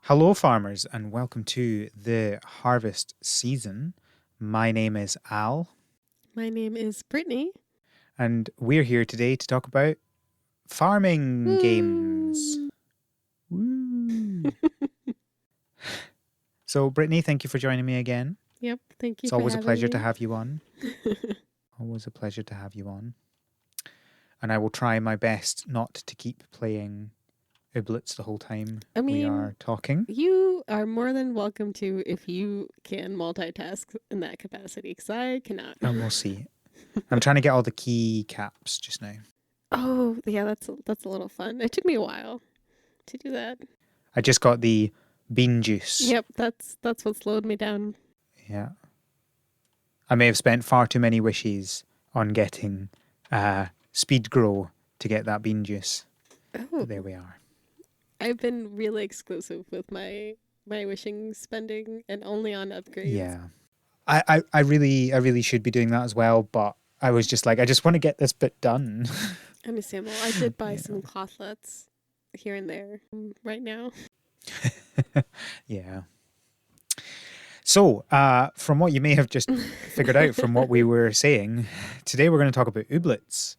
Hello, farmers, and welcome to the harvest season. My name is Al, My name is Brittany. and we're here today to talk about farming games. Woo! Woo. So, Brittany, thank you for joining me again. Yep, thank you It's for always a having pleasure me. to have you on. Always a pleasure to have you on. And I will try my best not to keep playing Ooblets the whole time I we mean, are talking. you are more than welcome to if you can multitask in that capacity, because I cannot. And we'll see. I'm trying to get all the key caps just now. Oh, yeah, that's a little fun. It took me a while to do that. I just got the bean juice. Yep, that's what slowed me down. Yeah. I may have spent far too many wishes on getting speed grow to get that bean juice. Oh, But there we are. I've been really exclusive with my wishing spending and only on upgrades. Yeah. I really should be doing that as well, but I was just like, I just want to get this bit done. Understandable. I did buy You some know. clothlets here and there right now. Yeah. So, from what you may have just figured out from what we were saying, today we're going to talk about Ooblets.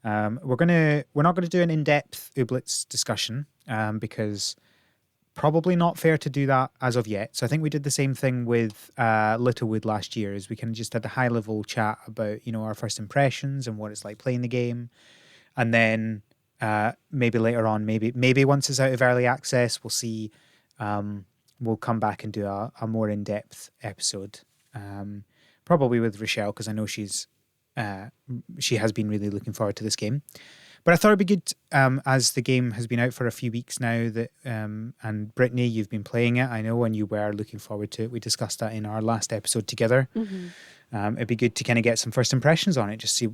We're not going to do an in-depth Ooblets discussion because probably not fair to do that as of yet. So I think we did the same thing with Littlewood last year, is we kind of just had a high-level chat about our first impressions and what it's like playing the game, and then maybe later on, maybe once it's out of early access, we'll see. We'll come back and do a more in-depth episode, probably with Rochelle, because I know she has been really looking forward to this game. But I thought it'd be good, as the game has been out for a few weeks now, that and Brittany, you've been playing it, I know, and you were looking forward to it. We discussed that in our last episode together. Mm-hmm. It'd be good to kind of get some first impressions on it, just see,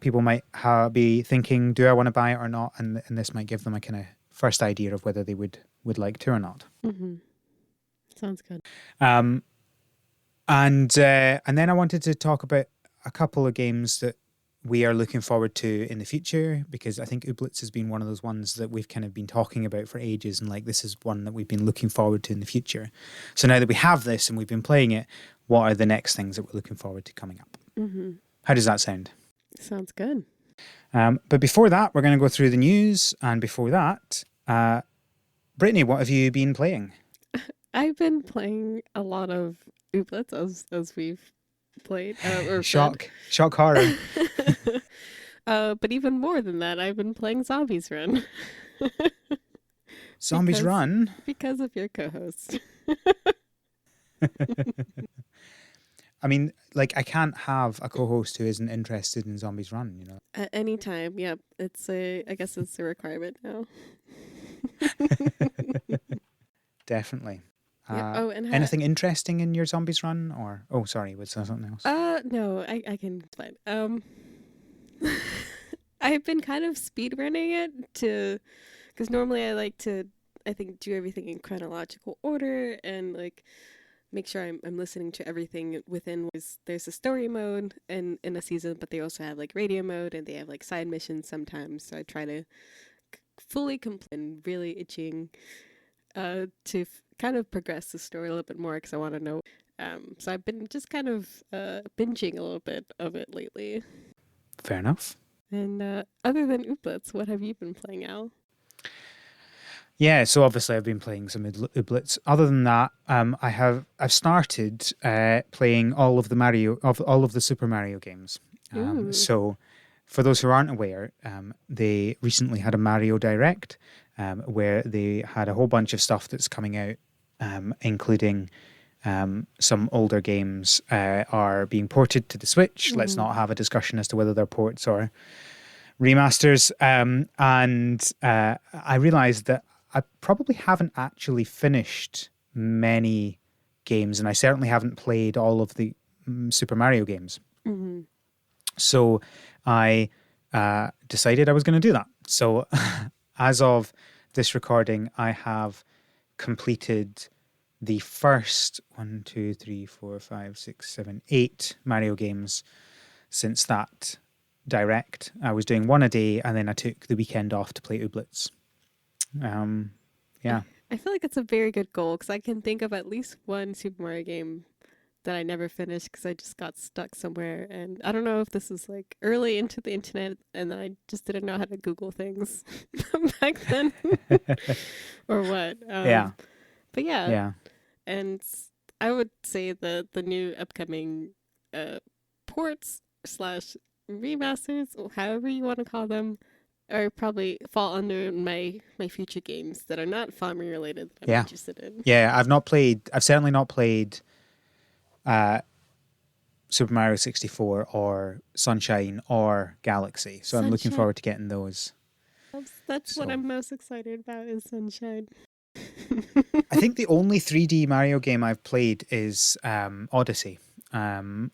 people might be thinking, do I want to buy it or not? And this might give them a kind of first idea of whether they would like to or not. Mm-hmm. Sounds good. And then I wanted to talk about a couple of games that we are looking forward to in the future, because I think Ooblets has been one of those ones that we've kind of been talking about for ages, and like this is one that we've been looking forward to in the future. So now that we have this and we've been playing it, what are the next things that we're looking forward to coming up? Mm-hmm. How does that sound? Sounds good. But before that, we're going to go through the news, and before that, Brittany, what have you been playing? I've been playing a lot of Ooblets as we've played. Or Shock horror. But even more than that, I've been playing Zombies Run. Zombies Run? Because of your co-host. I mean, like, I can't have a co-host who isn't interested in Zombies Run, At any time, yep. I guess it's a requirement now. Definitely. Yep. And anything interesting in your Zombies Run, or sorry, was there something else? No, I can explain. I've been kind of speed running it because normally I like to, I think, do everything in chronological order and like make sure I'm listening to everything within. There's a story mode in a season, but they also have like radio mode and they have like side missions sometimes. So I try to fully complete and really itching to kind of progress the story a little bit more because I want to know. So I've been just kind of binging a little bit of it lately. Fair enough. And other than Ooblets, what have you been playing, Al? Yeah, so obviously I've been playing some Ooblets. Other than that, I've started playing all of the Super Mario games. So, for those who aren't aware, they recently had a Mario Direct, where they had a whole bunch of stuff that's coming out, including some older games are being ported to the Switch. Let's not have a discussion as to whether they're ports or remasters. And I realized that I probably haven't actually finished many games, and I certainly haven't played all of the Super Mario games. Mm-hmm. So I decided I was going to do that. So as of this recording, I have completed the first 8 Mario games since that direct. I was doing one a day, and then I took the weekend off to play Ooblets. Yeah. I feel like it's a very good goal because I can think of at least one Super Mario game that I never finished because I just got stuck somewhere. And I don't know if this is like early into the internet and I just didn't know how to Google things back then or what. Yeah, But yeah, yeah. and I would say the new upcoming uh, ports slash remasters, or however you want to call them, are probably fall under my future games that are not farming related that I'm Yeah. interested in. Yeah, I've certainly not played uh, Super Mario 64 or Sunshine or Galaxy. So I'm looking Sunshine. forward to getting those. That's what So I'm most excited about is Sunshine. I think the only 3D Mario game I've played is Odyssey. And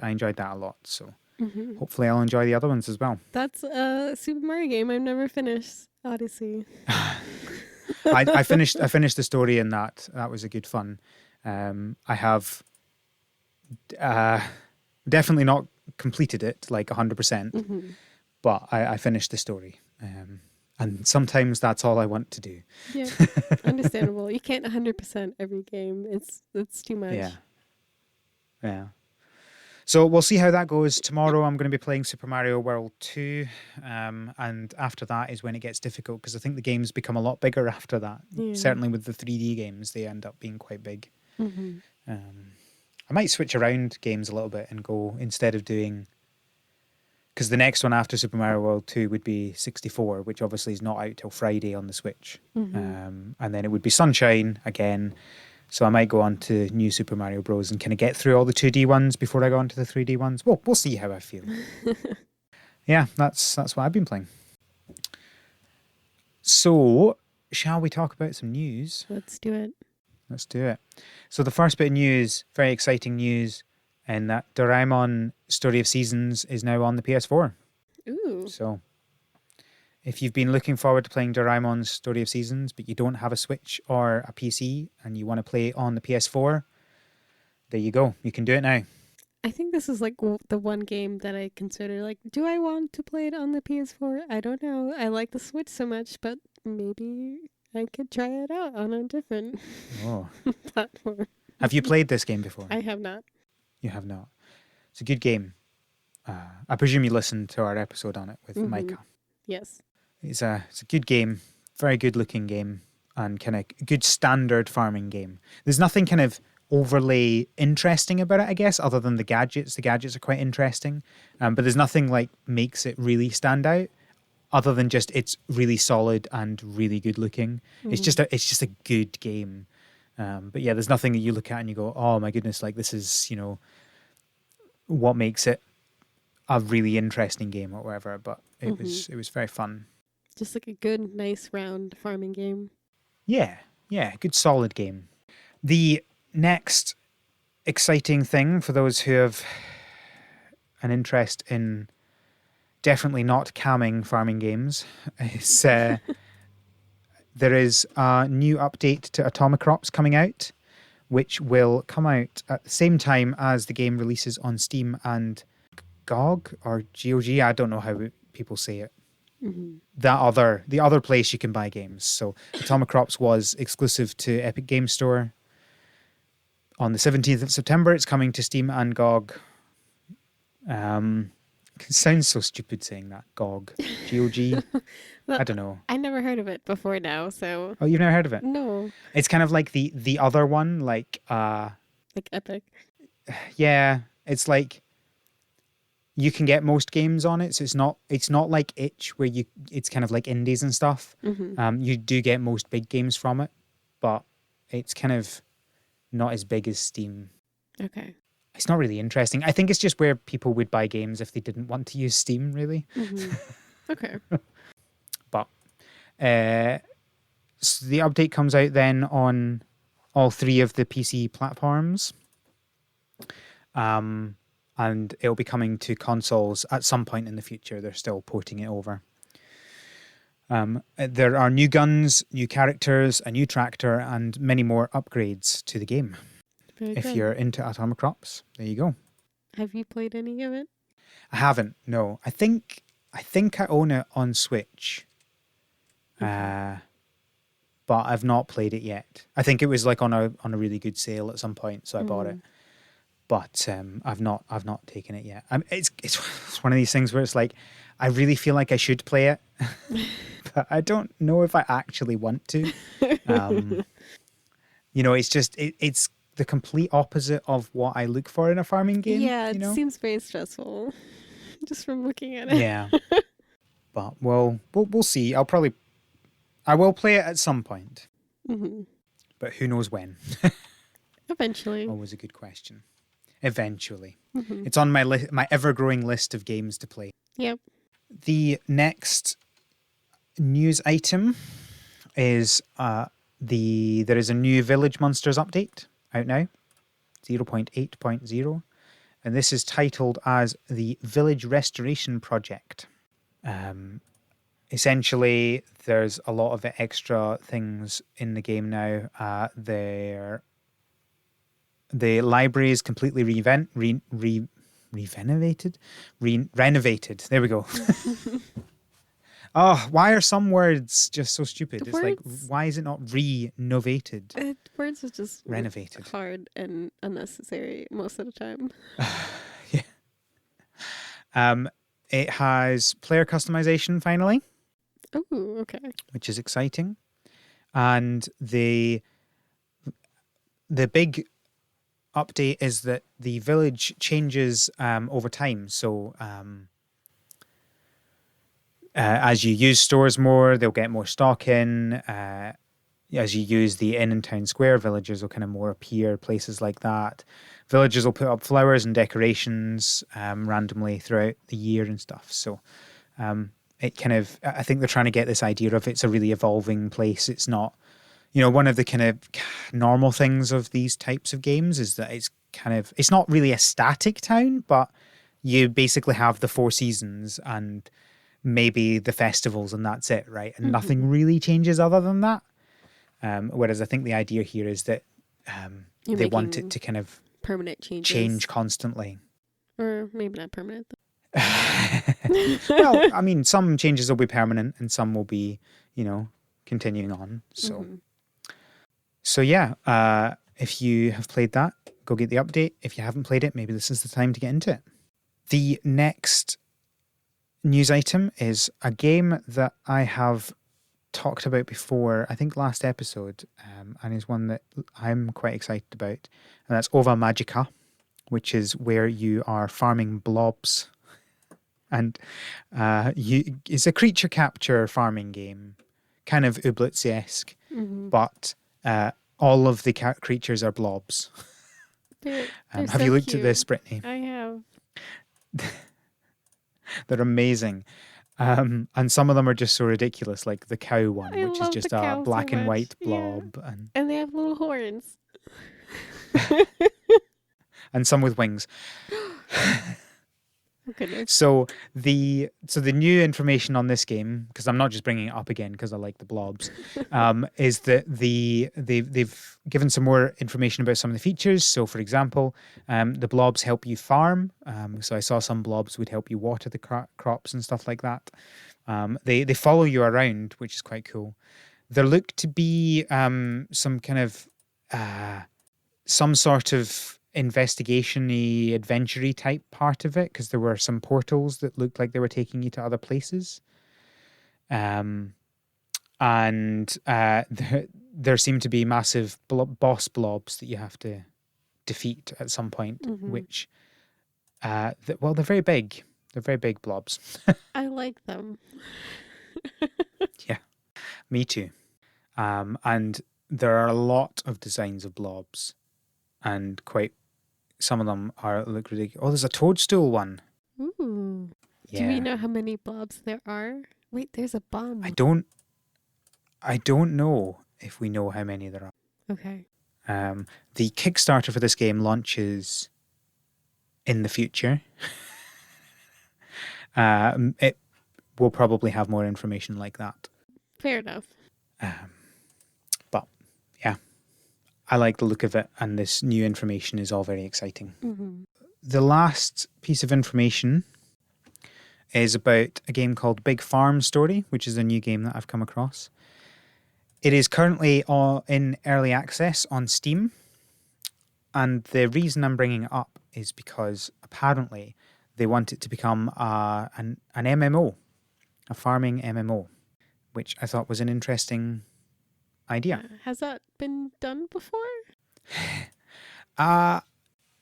I enjoyed that a lot. So hmm hopefully I'll enjoy the other ones as well. That's a Super Mario game I've never finished. Odyssey. I finished the story in that. That was a good fun. I have uh, definitely not completed it like 100%, hmm but I finished the story. And sometimes that's all I want to do. Yeah, understandable. You can't 100% every game. It's too much. Yeah, yeah. So we'll see how that goes. Tomorrow I'm going to be playing Super Mario World 2. And after that is when it gets difficult because I think the games become a lot bigger after that. Yeah. Certainly with the 3D games, they end up being quite big. hmm Um, I might switch around games a little bit and go instead of doing... Because the next one after Super Mario World 2 would be 64, which obviously is not out till Friday on the Switch. hmm And then it would be Sunshine again. So I might go on to New Super Mario Bros. And kind of get through all the 2D ones before I go on to the 3D ones. Well, we'll see how I feel. Yeah, that's what I've been playing. So, shall we talk about some news? Let's do it. Let's do it. So the first bit of news, very exciting news, and that Doraemon Story of Seasons is now on the PS4. Ooh. So if you've been looking forward to playing Doraemon's Story of Seasons, but you don't have a Switch or a PC and you want to play on the PS4, there you go. You can do it now. I think this is like the one game that I consider like, do I want to play it on the PS4? I don't know. I like the Switch so much, but maybe I could try it out on a different Oh. platform. Have you played this game before? I have not. You have not. It's a good game. I presume you listened to our episode on it with Micah. Yes. It's a good game, very good looking game, and kind of good standard farming game. There's nothing kind of overly interesting about it, I guess, other than the gadgets. The gadgets are quite interesting, but there's nothing like makes it really stand out, other than just it's really solid and really good looking. It's just a good game. But yeah, there's nothing that you look at and you go, oh my goodness, like this is what makes it a really interesting game or whatever. But it was very fun. Just like a good, nice, round farming game. Yeah, good solid game. The next exciting thing for those who have an interest in definitely not camming farming games is there is a new update to Atomicrops coming out, which will come out at the same time as the game releases on Steam and GOG or GOG. I don't know how people say it. The other place you can buy games. So Atomicrops was exclusive to Epic Game Store. On the 17th of September, it's coming to Steam and GOG. It sounds so stupid saying that. GOG. GOG. Well, I don't know. I never heard of it before now, so... Oh, you've never heard of it? No. It's kind of like the other one, like Like Epic. yeah, it's like you can get most games on it, so it's not like Itch where it's kind of like indies and stuff. You do get most big games from it, but it's kind of not as big as Steam. Okay. It's not really interesting. I think it's just where people would buy games if they didn't want to use Steam, really. Okay. But so the update comes out then on all three of the PC platforms. And it'll be coming to consoles at some point in the future. They're still porting it over. There are new guns, new characters, a new tractor, and many more upgrades to the game. Very If good. you're into Atomicrops, there you go. Have you played any of it? I haven't, no. I think I own it on Switch. but I've not played it yet. I think it was like on a really good sale at some point, so I bought it. But I've not taken it yet. It's one of these things where it's like I really feel like I should play it, but I don't know if I actually want to. It's the complete opposite of what I look for in a farming game. Yeah, it seems very stressful just from looking at it. Yeah, but we'll see. I will play it at some point, but who knows when? Eventually. Always a good question. Eventually, it's on my ever-growing list of games to play. Yep. The next news item is there is a new Village Monsters update out now, 0.8.0, and this is titled as the Village Restoration Project. Essentially, there's a lot of extra things in the game now. The library is completely renovated. There we go. Oh, why are some words just so stupid? Like, why is it not renovated? Words are just renovated, hard and unnecessary most of the time. Yeah. It has player customization finally. Oh, okay. Which is exciting, and the big update is that the village changes over time. So as you use stores more, they'll get more stock in. As you use the inn and town square, villagers will kind of more appear, places like that. Villagers will put up flowers and decorations randomly throughout the year and stuff. So it kind of, I think they're trying to get this idea of it's a really evolving place. It's not, one of the kind of normal things of these types of games is that it's not really a static town, but you basically have the 4 seasons and maybe the festivals and that's it, right? And nothing really changes other than that. Whereas I think the idea here is that they want it to kind of permanent changes. Change constantly. Or maybe not permanent, though. Well, I mean, some changes will be permanent and some will be, continuing on. So yeah, if you have played that, go get the update. If you haven't played it, maybe this is the time to get into it. The next news item is a game that I have talked about before, I think last episode, and is one that I'm quite excited about, and that's Ova Magica, which is where you are farming blobs, and it's a creature capture farming game, kind of Ooblets-esque, but all of the creatures are blobs. They're have so you looked cute. at this, Britney? I have. They're amazing. And some of them are just so ridiculous, like the cow one, which is just a black and white blob. Yeah. And they have little horns. And some with wings. Oh, goodness. So the new information on this game, because I'm not just bringing it up again because I like the blobs, is that they've given some more information about some of the features. So, for example, the blobs help you farm. So I saw some blobs would help you water the crops and stuff like that. They follow you around, which is quite cool. There look to be some kind of some sort of investigation-y, adventure-y type part of it, because there were some portals that looked like they were taking you to other places. And there seem to be massive boss blobs that you have to defeat at some point, which, they're very big. They're very big blobs. I like them. Yeah, me too. And there are a lot of designs of blobs, and some of them look ridiculous. Oh, there's a toadstool one. Ooh. Yeah. Do we know how many blobs there are? Wait, there's a bomb. I don't know if we know how many there are. Okay. The Kickstarter for this game launches in the future. It will probably have more information like that. Fair enough. But yeah, I like the look of it, and this new information is all very exciting. The last piece of information is about a game called Big Farm Story, which is a new game that I've come across. It is currently in early access on Steam. And the reason I'm bringing it up is because apparently they want it to become an MMO, a farming MMO, which I thought was an interesting idea. Has that been done before?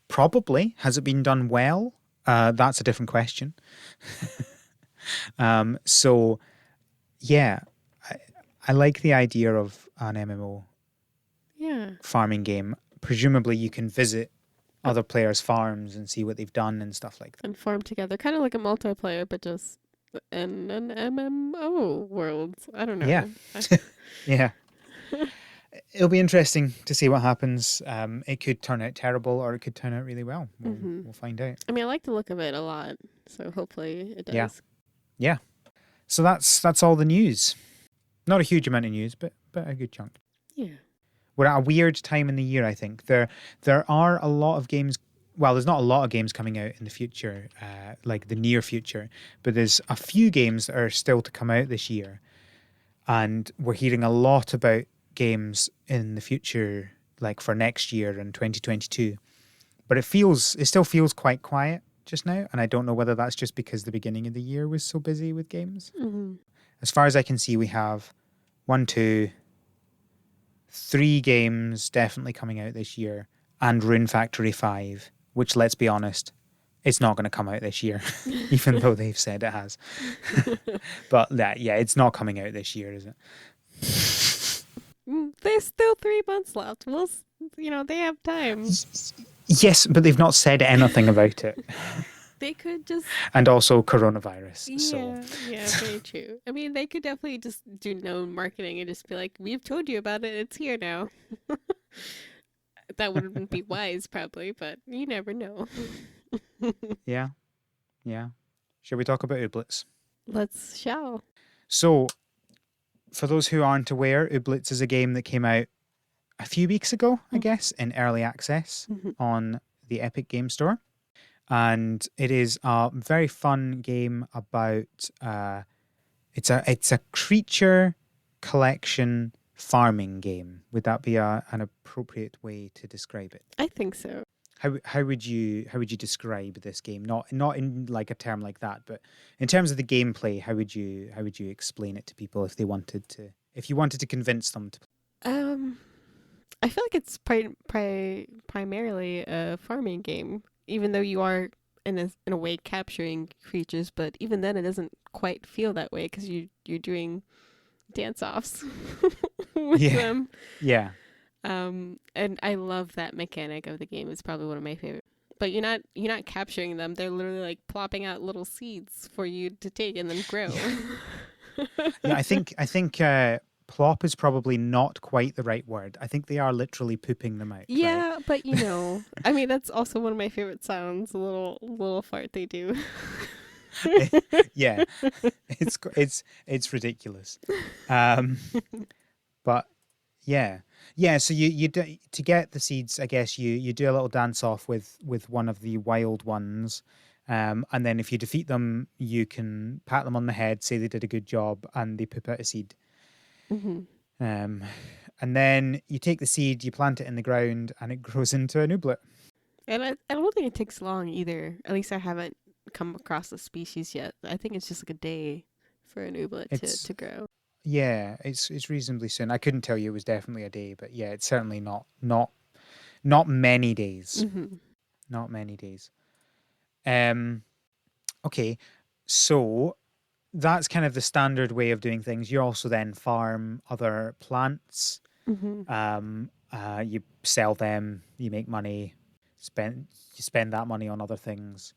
Probably. Has it been done well? That's a different question. So, yeah, I like the idea of an MMO farming game. Presumably, you can visit other players' farms and see what they've done and stuff like that. And farm together. Kind of like a multiplayer, but just in an MMO world. I don't know. Yeah. Yeah. It'll be interesting to see what happens. It could turn out terrible or it could turn out really well. We'll find out. I mean, I like the look of it a lot, so hopefully it does. Yeah. So that's all the news. Not a huge amount of news, but a good chunk. Yeah. We're at a weird time in the year, I think. There are a lot of games. Well, there's not a lot of games coming out in the future, like the near future, but there's a few games that are still to come out this year. And we're hearing a lot about games in the future, like for next year and 2022. But it still feels quite quiet just now. And I don't know whether that's just because the beginning of the year was so busy with games. Mm-hmm. As far as I can see, we have 1, 2, 3 games definitely coming out this year, and Rune Factory 5, which, let's be honest, it's not going to come out this year, even though they've said it has. But it's not coming out this year, is it? There's still 3 months left. They have time. Yes, but they've not said anything about it. They could just... And also coronavirus. Yeah, very true. I mean, they could definitely just do no marketing and just be like, we've told you about it, it's here now. That wouldn't be wise, probably, but you never know. Yeah. Shall we talk about Ooblets? Shall. So, for those who aren't aware, Ooblets is a game that came out a few weeks ago, I guess, in early access on the Epic Game Store. And it is a very fun game about it's a creature collection farming game. Would that be an appropriate way to describe it? I think so. How would you describe this game? Not in like a term like that, but in terms of the gameplay, how would you explain it to people if you wanted to convince them to? I feel like it's primarily a farming game, even though you are in a way capturing creatures. But even then, it doesn't quite feel that way because you're doing dance-offs with them. Yeah. And I love that mechanic of the game. It's probably one of my favorite. But you're not capturing them. They're literally like plopping out little seeds for you to take and then grow. Yeah, I think plop is probably not quite the right word. I think they are literally pooping them out. Yeah, right? but I mean, that's also one of my favorite sounds. A little fart they do. Yeah, it's ridiculous. But yeah. So you do, to get the seeds, I guess you do a little dance off with one of the wild ones. And then if you defeat them, you can pat them on the head, say they did a good job, and they poop out a seed. Mm-hmm. And then you take the seed, you plant it in the ground, and it grows into an ooblet. And I don't think it takes long either. At least I haven't come across the species yet. I think it's just like a day for an ooblet to grow. Yeah, it's reasonably soon. I couldn't tell you it was definitely a day, but yeah, it's certainly not many days. Mm-hmm. Not many days. Okay, so that's kind of the standard way of doing things. You also then farm other plants. Mm-hmm. You sell them, you make money, you spend that money on other things.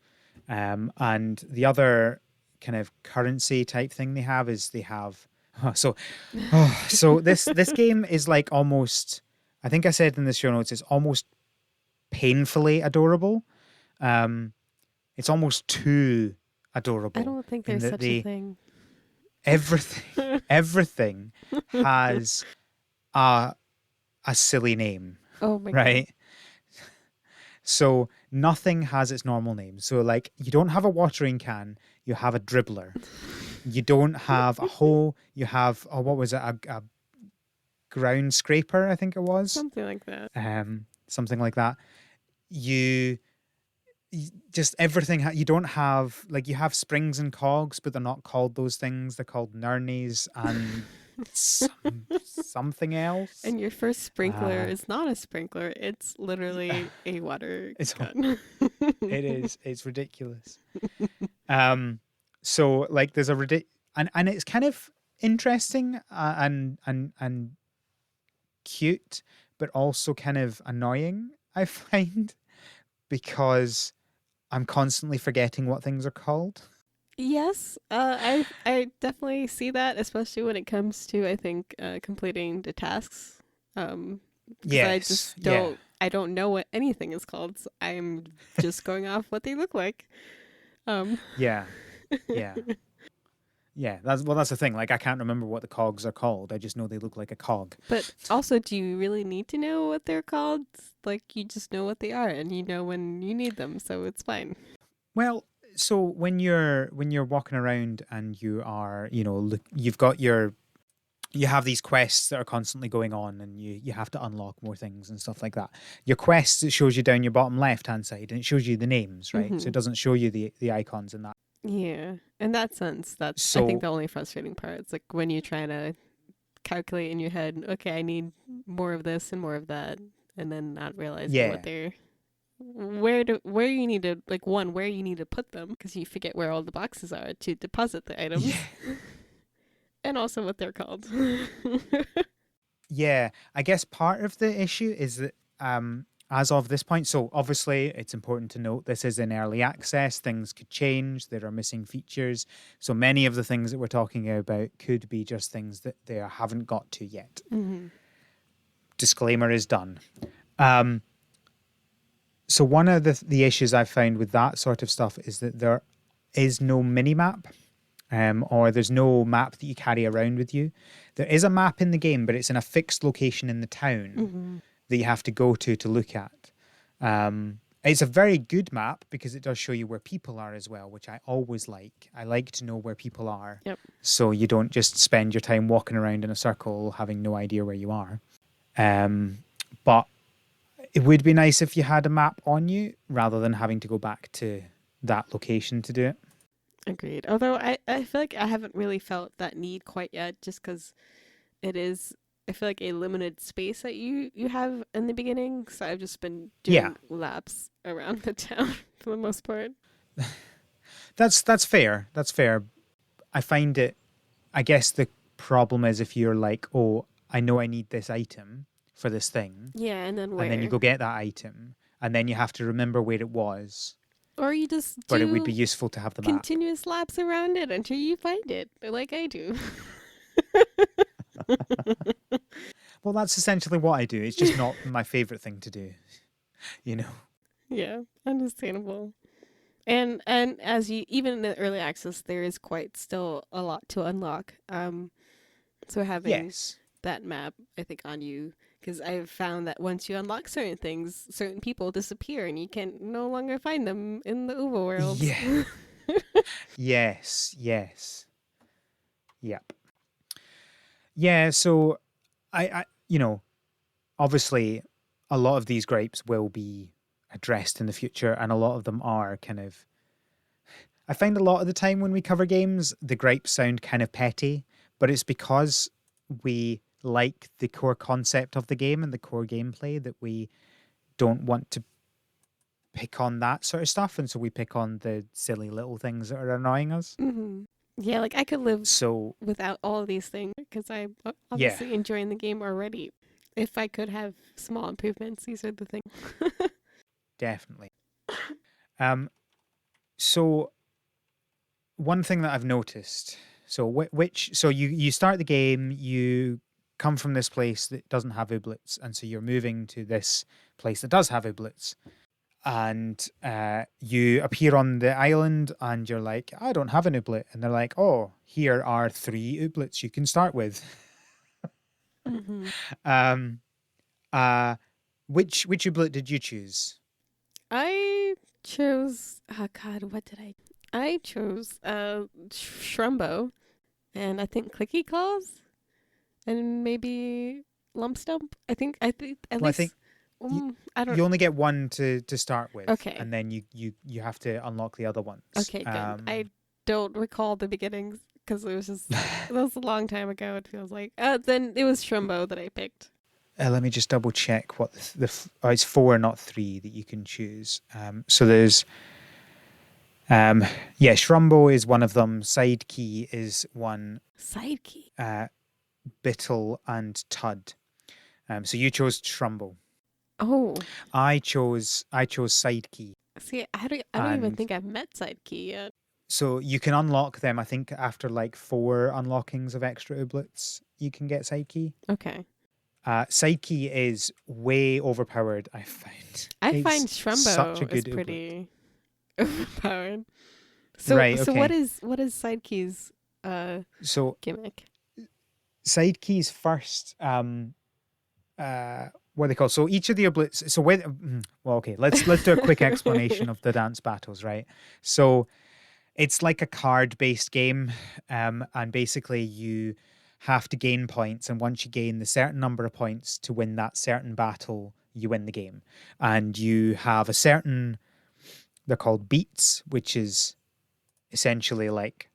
And the other kind of currency type thing they have is so this game is like almost, I think I said in the show notes, it's almost painfully adorable. It's almost too adorable. I don't think there's such a thing. Everything has a silly name. Oh my right? God. So nothing has its normal name. So like you don't have a watering can, you have a dribbler. You don't have a hoe, you have what was it? ground scraper, I think it was. Something like that. Something like that. You just everything you don't have, like, you have springs and cogs, but they're not called those things. They're called nurnies and something else. And your first sprinkler Uh, is not a sprinkler. It's literally a water it's gun. it is. It's ridiculous. So like there's a and it's kind of interesting, and cute, but also kind of annoying, I find, because I'm constantly forgetting what things are called. Yes, I definitely see that, especially when it comes to, I think, completing the tasks. Because I Yes. just Yeah. I don't know what anything is called. So I'm just going off what they look like. Um, Yeah. Yeah. Yeah. That's the thing. Like, I can't remember what the cogs are called. I just know they look like a cog. but also, do you really need to know what they're called? Like, you just know what they are, and you know when you need them, so it's fine. Well, so when you're walking around and you are, you've got you have these quests that are constantly going on, and you have to unlock more things and stuff like that. Your quests, it shows you down your bottom left hand side, and it shows you the names, right? So Hmm. it doesn't show you the icons in that. Yeah, in that sense, that's, I think, So the only frustrating part. It's like when you're trying to calculate in your head, okay, I need more of this and more of that, and then not realizing what yeah. they're where you need to, like, one, where you need to put them, because you forget where all the boxes are to deposit the Yeah. items, and also what they're called. Yeah, I guess part of the issue is that, as of this point, so obviously it's important to note this is in early access. Things could change. There are missing features. So many of the things that we're talking about could be just things that they haven't got to yet. Hmm. Disclaimer is done. Um, so one of the issues I've found with that sort of stuff is that there is no mini map. Or there's no map that you carry around with you. There is a map in the game, but it's in a fixed location in the town Hmm. that you have to go to look at. It's a very good map because it does show you where people are as well, which I always like. I like to know where people are, Yep. so you don't just spend your time walking around in a circle having no idea where you are. But it would be nice if you had a map on you rather than having to go back to that location to do it. Agreed. Although I feel like I haven't really felt that need quite yet, just because it is, I feel like, a limited space that you have in the beginning. So I've just been Yeah, doing laps around the town for the most part. that's fair. That's fair. I find it, I guess the problem is if you're like, oh, I know I need this item for this thing, Yeah, and then and then you where? go get that item, and then you have to remember where it was. Or you just But it would be do useful to have the map. continuous laps around it until you find it, like I do. Well, that's essentially what I do. It's just not my favorite thing to do, you know? Yeah, understandable. And as you, even in the early access, there is quite still a lot to unlock. So having Yes. that map, I think, on you, because I've found that once you unlock certain things, certain people disappear and you can no longer find them in the overworlds. Yeah. Yes. Yes. Yep. Yeah. So I obviously a lot of these gripes will be addressed in the future, and a lot of them are kind of. I find a lot of the time when we cover games, the gripes sound kind of petty, but it's because we like the core concept of the game and the core gameplay that we don't want to pick on that sort of stuff, and so we pick on the silly little things that are annoying us. Hmm. Yeah, like I could live So without all of these things because I'm yeah, obviously enjoying the game already. If I could have small improvements, these are the things. definitely. Um, so one thing that I've noticed, so which so you start the game, you come from this place that doesn't have ooblets, and so you're moving to this place that does have ooblets, and you appear on the island, and you're like, I don't have an ooblet, and they're like, oh, here are 3 ooblets you can start with. Hmm. Um, uh, which ooblet did you choose? I chose, oh God, what did I chose Shrumbo, and I think Clicky Claws, and maybe Lumpstuck. I think at Well, I least. think I don't. you only get one to start with, Okay. and then you have to unlock the other ones. Okay, good. I don't recall the beginnings because that was a long time ago. It feels like. Then it was Shrumbo that I picked. Let me just double check what it's 4, not 3 that you can choose. So there's Shrumbo is one of them. Sidekey is one. Sidekey. Bittle and Tud. So you chose Shrumbo. Oh. I chose Sidekey. See, I don't even think I've met Sidekey yet. So you can unlock them, I think, after like 4 unlockings of extra Ooblets, you can get Sidekey. Okay. Sidekey is way overpowered, I find. I It's find Shrumbo such a good is Ooblet. pretty overpowered. So Right, so okay. what is Sidekey's So gimmick? Sidekey's first what are they called? So each of the Ooblets. So let's do a quick explanation of the dance battles, right? So it's like a card-based game, and basically you have to gain points, and once you gain the certain number of points to win that certain battle, you win the game. And you have a certain, they're called beats, which is essentially like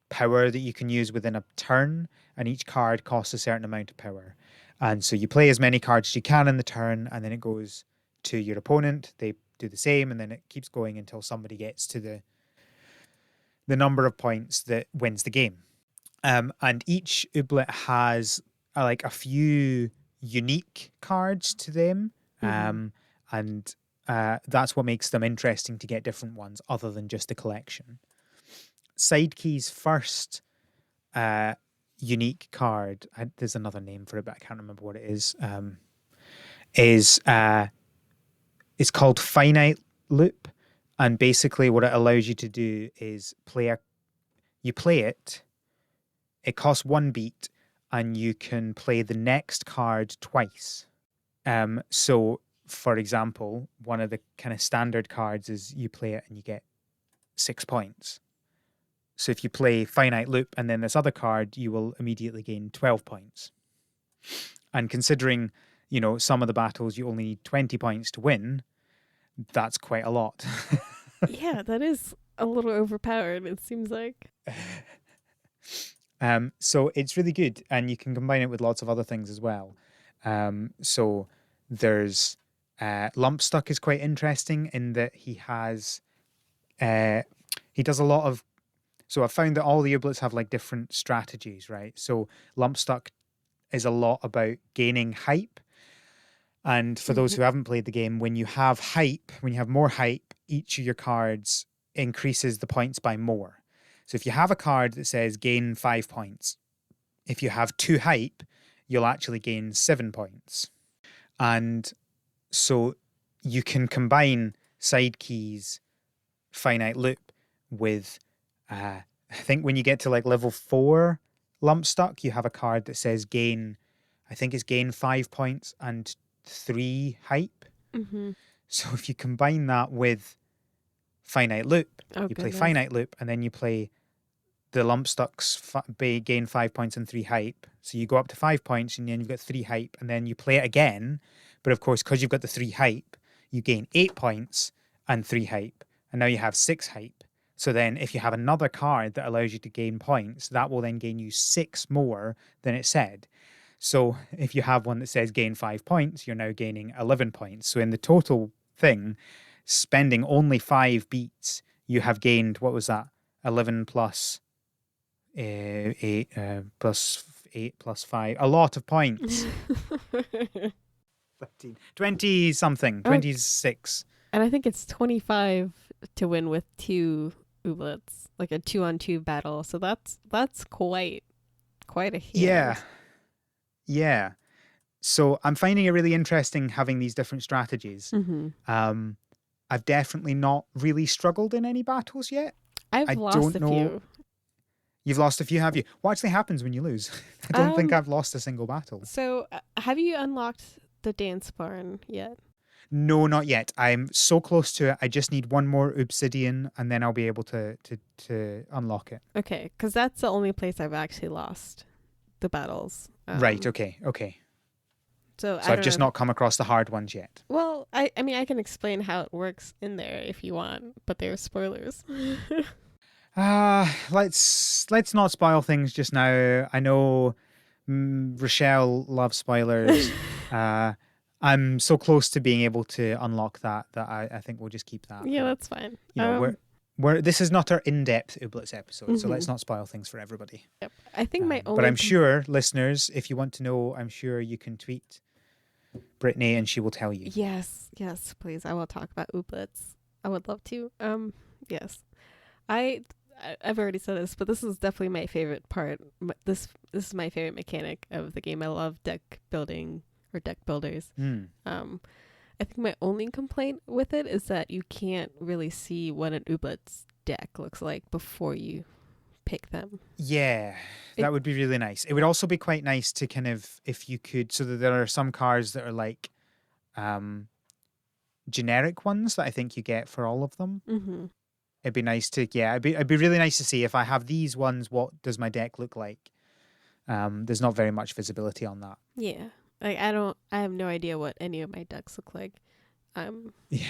power that you can use within a turn, and each card costs a certain amount of power. And so you play as many cards as you can in the turn, and then it goes to your opponent. They do the same, and then it keeps going until somebody gets to the number of points that wins the game. And each Ooblet has like a few unique cards to them, and that's what makes them interesting to get different ones other than just a collection. Sidekey's first unique card, there's another name for it, but I can't remember what it is called Finite Loop. And basically what it allows you to do is you play it, it costs 1 beat, and you can play the next card twice. So for example, one of the kind of standard cards is you play it and you get 6 points. So if you play Finite Loop and then this other card, you will immediately gain 12 points. And considering, some of the battles you only need 20 points to win, that's quite a lot. Yeah, that is a little overpowered, it seems like. So it's really good, and you can combine it with lots of other things as well. So there's Lumpstuck is quite interesting in that he does a lot of. So I've found that all the Ooblets have like different strategies, right? So Lumpstuck is a lot about gaining hype. And for those who haven't played the game, when you have more hype, each of your cards increases the points by more. So if you have a card that says gain 5 points, if you have 2 hype, you'll actually gain 7 points. And so you can combine Sidekey's Finite Loop with, I think when you get to like level 4 Lumpstuck, you have a card that says gain 5 points and 3 hype. So if you combine that with Finite Loop, you play Finite Loop, and then you play the Lumpstuck's gain 5 points and 3 hype. So you go up to 5 points, and then you've got 3 hype, and then you play it again. But of course, because you've got the 3 hype, you gain 8 points and 3 hype, and now you have 6 hype. So then if you have another card that allows you to gain points, that will then gain you 6 more than it said. So if you have one that says gain 5 points, you're now gaining 11 points. So in the total thing, spending only 5 beats, you have gained, what was that? 11 plus 8 plus 8 plus 5. A lot of points. 15, 20 something, 26. And I think it's 25 to win with 2 Ooblets, like a 2-on-2 battle. So that's quite a hit. Yeah. So I'm finding it really interesting having these different strategies. I've definitely not really struggled in any battles yet. I've lost a few. You've lost a few, have you? What actually happens when you lose? I don't think I've lost a single battle. So have you unlocked the dance barn yet? No, not yet. I'm so close to it. I just need one more obsidian, and then I'll be able to unlock it. Okay, because that's the only place I've actually lost the battles. Right, okay. So So I I've don't just know. not come across the hard ones yet. Well, I mean, I can explain how it works in there if you want, but they're spoilers. Let's not spoil things just now. I know Rochelle loves spoilers. I'm so close to being able to unlock that I think we'll just keep that. Yeah, that's fine. You know, we're this is not our in-depth Ooblets episode, so let's Mhm. not spoil things for everybody. Yep. I think my But only I'm sure, listeners, if you want to know, I'm sure you can tweet Britney and she will tell you. Yes, please. I will talk about Ooblets. I would love to. Yes. I've already said this, but this is definitely my favorite part. This is my favorite mechanic of the game. I love deck building or deck builders. I think my only complaint with it is that you can't really see what an Ooblets deck looks like before you pick them. Yeah, that would be really nice. It would also be quite nice to kind of, if you could, so that there are some cards that are like generic ones that I think you get for all of them. Mm-hmm. It'd be nice to, it'd be really nice to see if I have these ones, what does my deck look like? There's not very much visibility on that. Yeah. Like I have no idea what any of my decks look like. Yeah.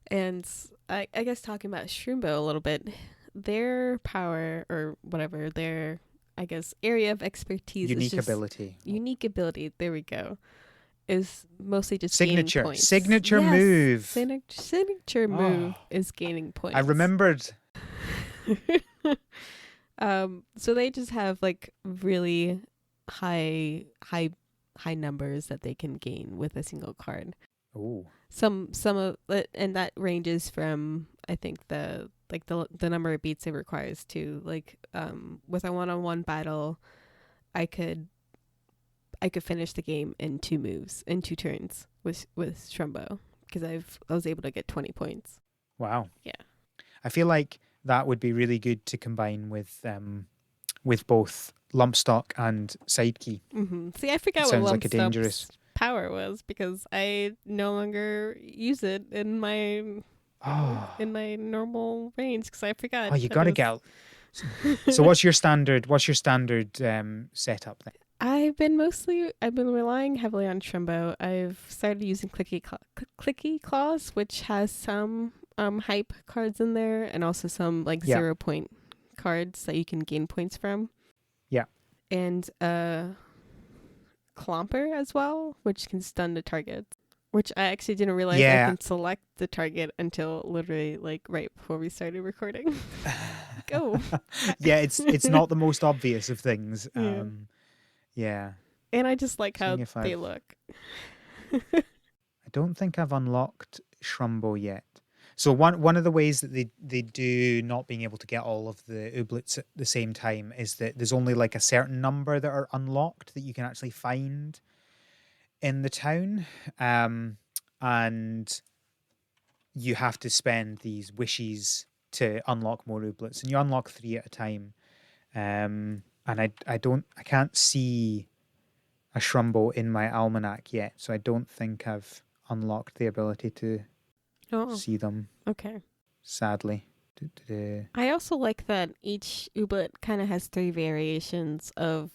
And I guess talking about Shroombo a little bit, their power or whatever, their I guess area of expertise Unique is just ability. Unique ability, there we go. Is mostly just Signature. gaining points. Signature Yes, move. Signature move is gaining points. I remembered. So they just have like really high numbers that they can gain with a single card. Oh. Some of it, and that ranges from I think the number of beats it requires to like with a 1-on-1 battle, I could finish the game in 2 turns with Trumbo because I was able to get 20 points. Wow. Yeah. I feel like that would be really good to combine with both Lumpstuck and Sidekey. Mm-hmm. See, I forgot Sounds what like a dangerous power was because I no longer use it in my normal range because I forgot. Oh, you gotta get. So what's your standard setup then? I've been relying heavily on Trumbo. I've started using Clicky Claws, which has some hype cards in there and also some like 0 point cards that you can gain points from. Yeah. And Clomper as well, which can stun the target. Which I actually didn't realize I can select the target until literally like right before we started recording. Go. Yeah, it's not the most obvious of things. Yeah. Yeah. And I just like how they look. I don't think I've unlocked Shrumbo yet. So one of the ways that they do not being able to get all of the Ooblets at the same time is that there's only like a certain number that are unlocked that you can actually find in the town. And you have to spend these wishes to unlock more Ooblets, and you unlock 3 at a time. And I can't see a Shrumbo in my almanac yet, so I don't think I've unlocked the ability to see them. Okay. Sadly. I also like that each Ooblet kind of has 3 variations of.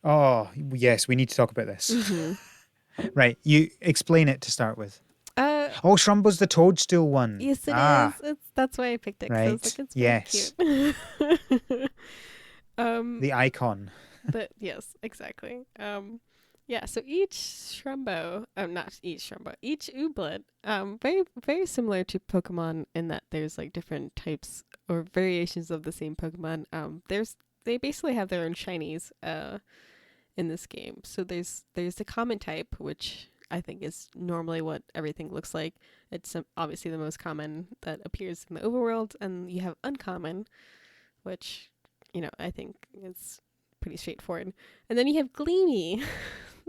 Oh yes, we need to talk about this. Mm-hmm. Right, you explain it to start with. Shrumbo's the toadstool one. Yes, it is. That's why I picked it. Right. I was like, it's very cute. The icon. But yes, exactly. Yeah. So each Shrumbo, not each Shrumbo, each Ooblet, very very similar to Pokemon in that there's like different types or variations of the same Pokemon. They basically have their own shinies in this game. So there's the common type, which I think is normally what everything looks like. It's obviously the most common that appears in the overworld, and you have uncommon, which, I think is pretty straightforward. And then you have Gleamy.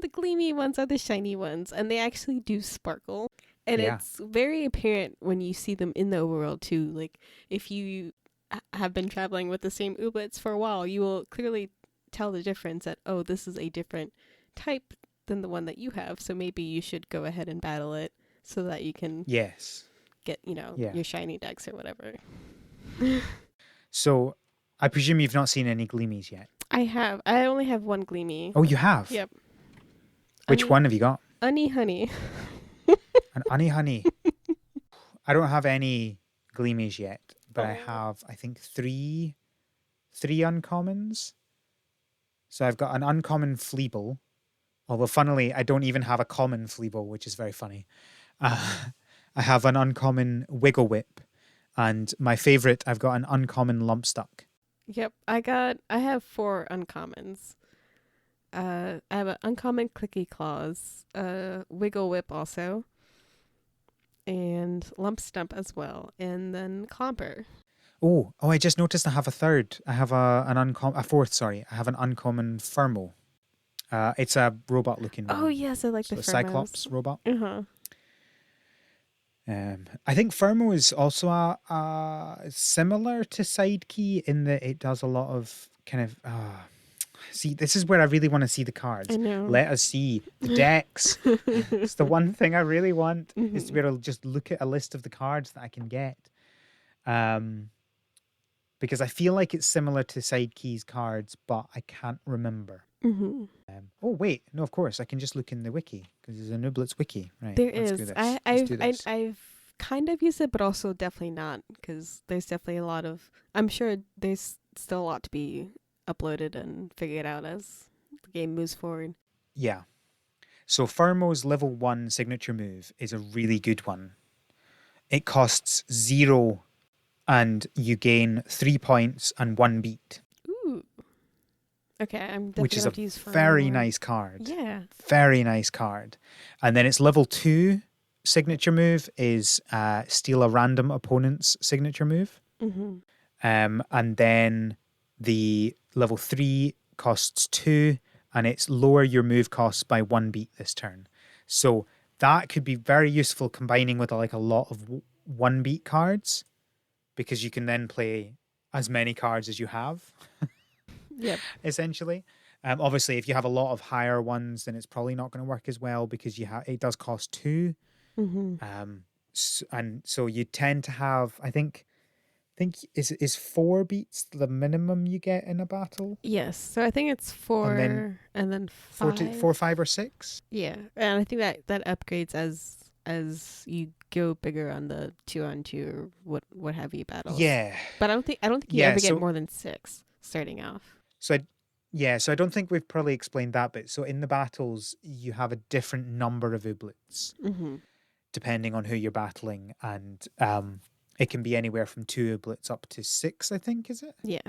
The Gleamy ones are the shiny ones, and they actually do sparkle. And it's very apparent when you see them in the overworld too. Like if you have been traveling with the same Ooblets for a while, you will clearly tell the difference that, oh, this is a different type than the one that you have, so maybe you should go ahead and battle it so that you can get your shiny decks or whatever. So I presume you've not seen any Gleamies yet. I only have one Gleamy. Oh, you have? Yep. Which one have you got? Honey. An honey. I don't have any gleamies yet, but I have, I think, three uncommons. So I've got an uncommon Fleeble, although funnily, I don't even have a common Fleeble, which is very funny. I have an uncommon Wigglewip, and my favorite, I've got an uncommon Lumpstuck. Yep, I have 4 uncommons. I have an uncommon Clicky Claws, Wigglewip also, and Lumpstuck as well, and then Clomper. Oh, I just noticed I have a third. I have a fourth, sorry. I have an uncommon Thermo. It's a robot-looking one. Oh yes, I like So the a Cyclops robot. Uh-huh. I think Thermo is also a similar to Sidekey in that it does a lot of kind of. See, this is where I really want to see the cards. I know. Let us see the decks. It's the one thing I really want is to be able to just look at a list of the cards that I can get. Because I feel like it's similar to Sidekey's cards, but I can't remember. Mm-hmm. Oh wait, no, of course I can just look in the wiki because there's an Ooblets wiki, right? There let's is. do this. Let's do this. I've kind of used it, but also definitely not, because there's definitely a lot of. I'm sure there's still a lot to be uploaded and figured out as the game moves forward. Yeah. So Thermo's level 1 signature move is a really good one. It costs 0 and you gain 3 points and 1 beat. Ooh. Okay, I'm definitely which is going to use a very Thermo. nice card. Yeah. Very nice card. And then its level 2 signature move is steal a random opponent's signature move. Mm-hmm. And then the level 3 costs 2 and it's lower your move costs by 1 beat this turn. So that could be very useful combining with like a lot of 1 beat cards, because you can then play as many cards as you have. Yep. Essentially. Obviously, if you have a lot of higher ones, then it's probably not going to work as well because it does cost 2. Mm-hmm. And so you tend to have, I think is 4 beats the minimum you get in a battle? Yes. So I think it's 4 and then 5. 4, 5, or 6. Yeah, and I think that upgrades as you go bigger on the 2-on-2 or what have you battles. Yeah, but I don't think you ever get more than 6 starting off. So I don't think we've probably explained that bit. So in the battles, you have a different number of Ooblets depending on who you're battling, and it can be anywhere from 2 Ooblets up to 6, I think, is it? Yeah.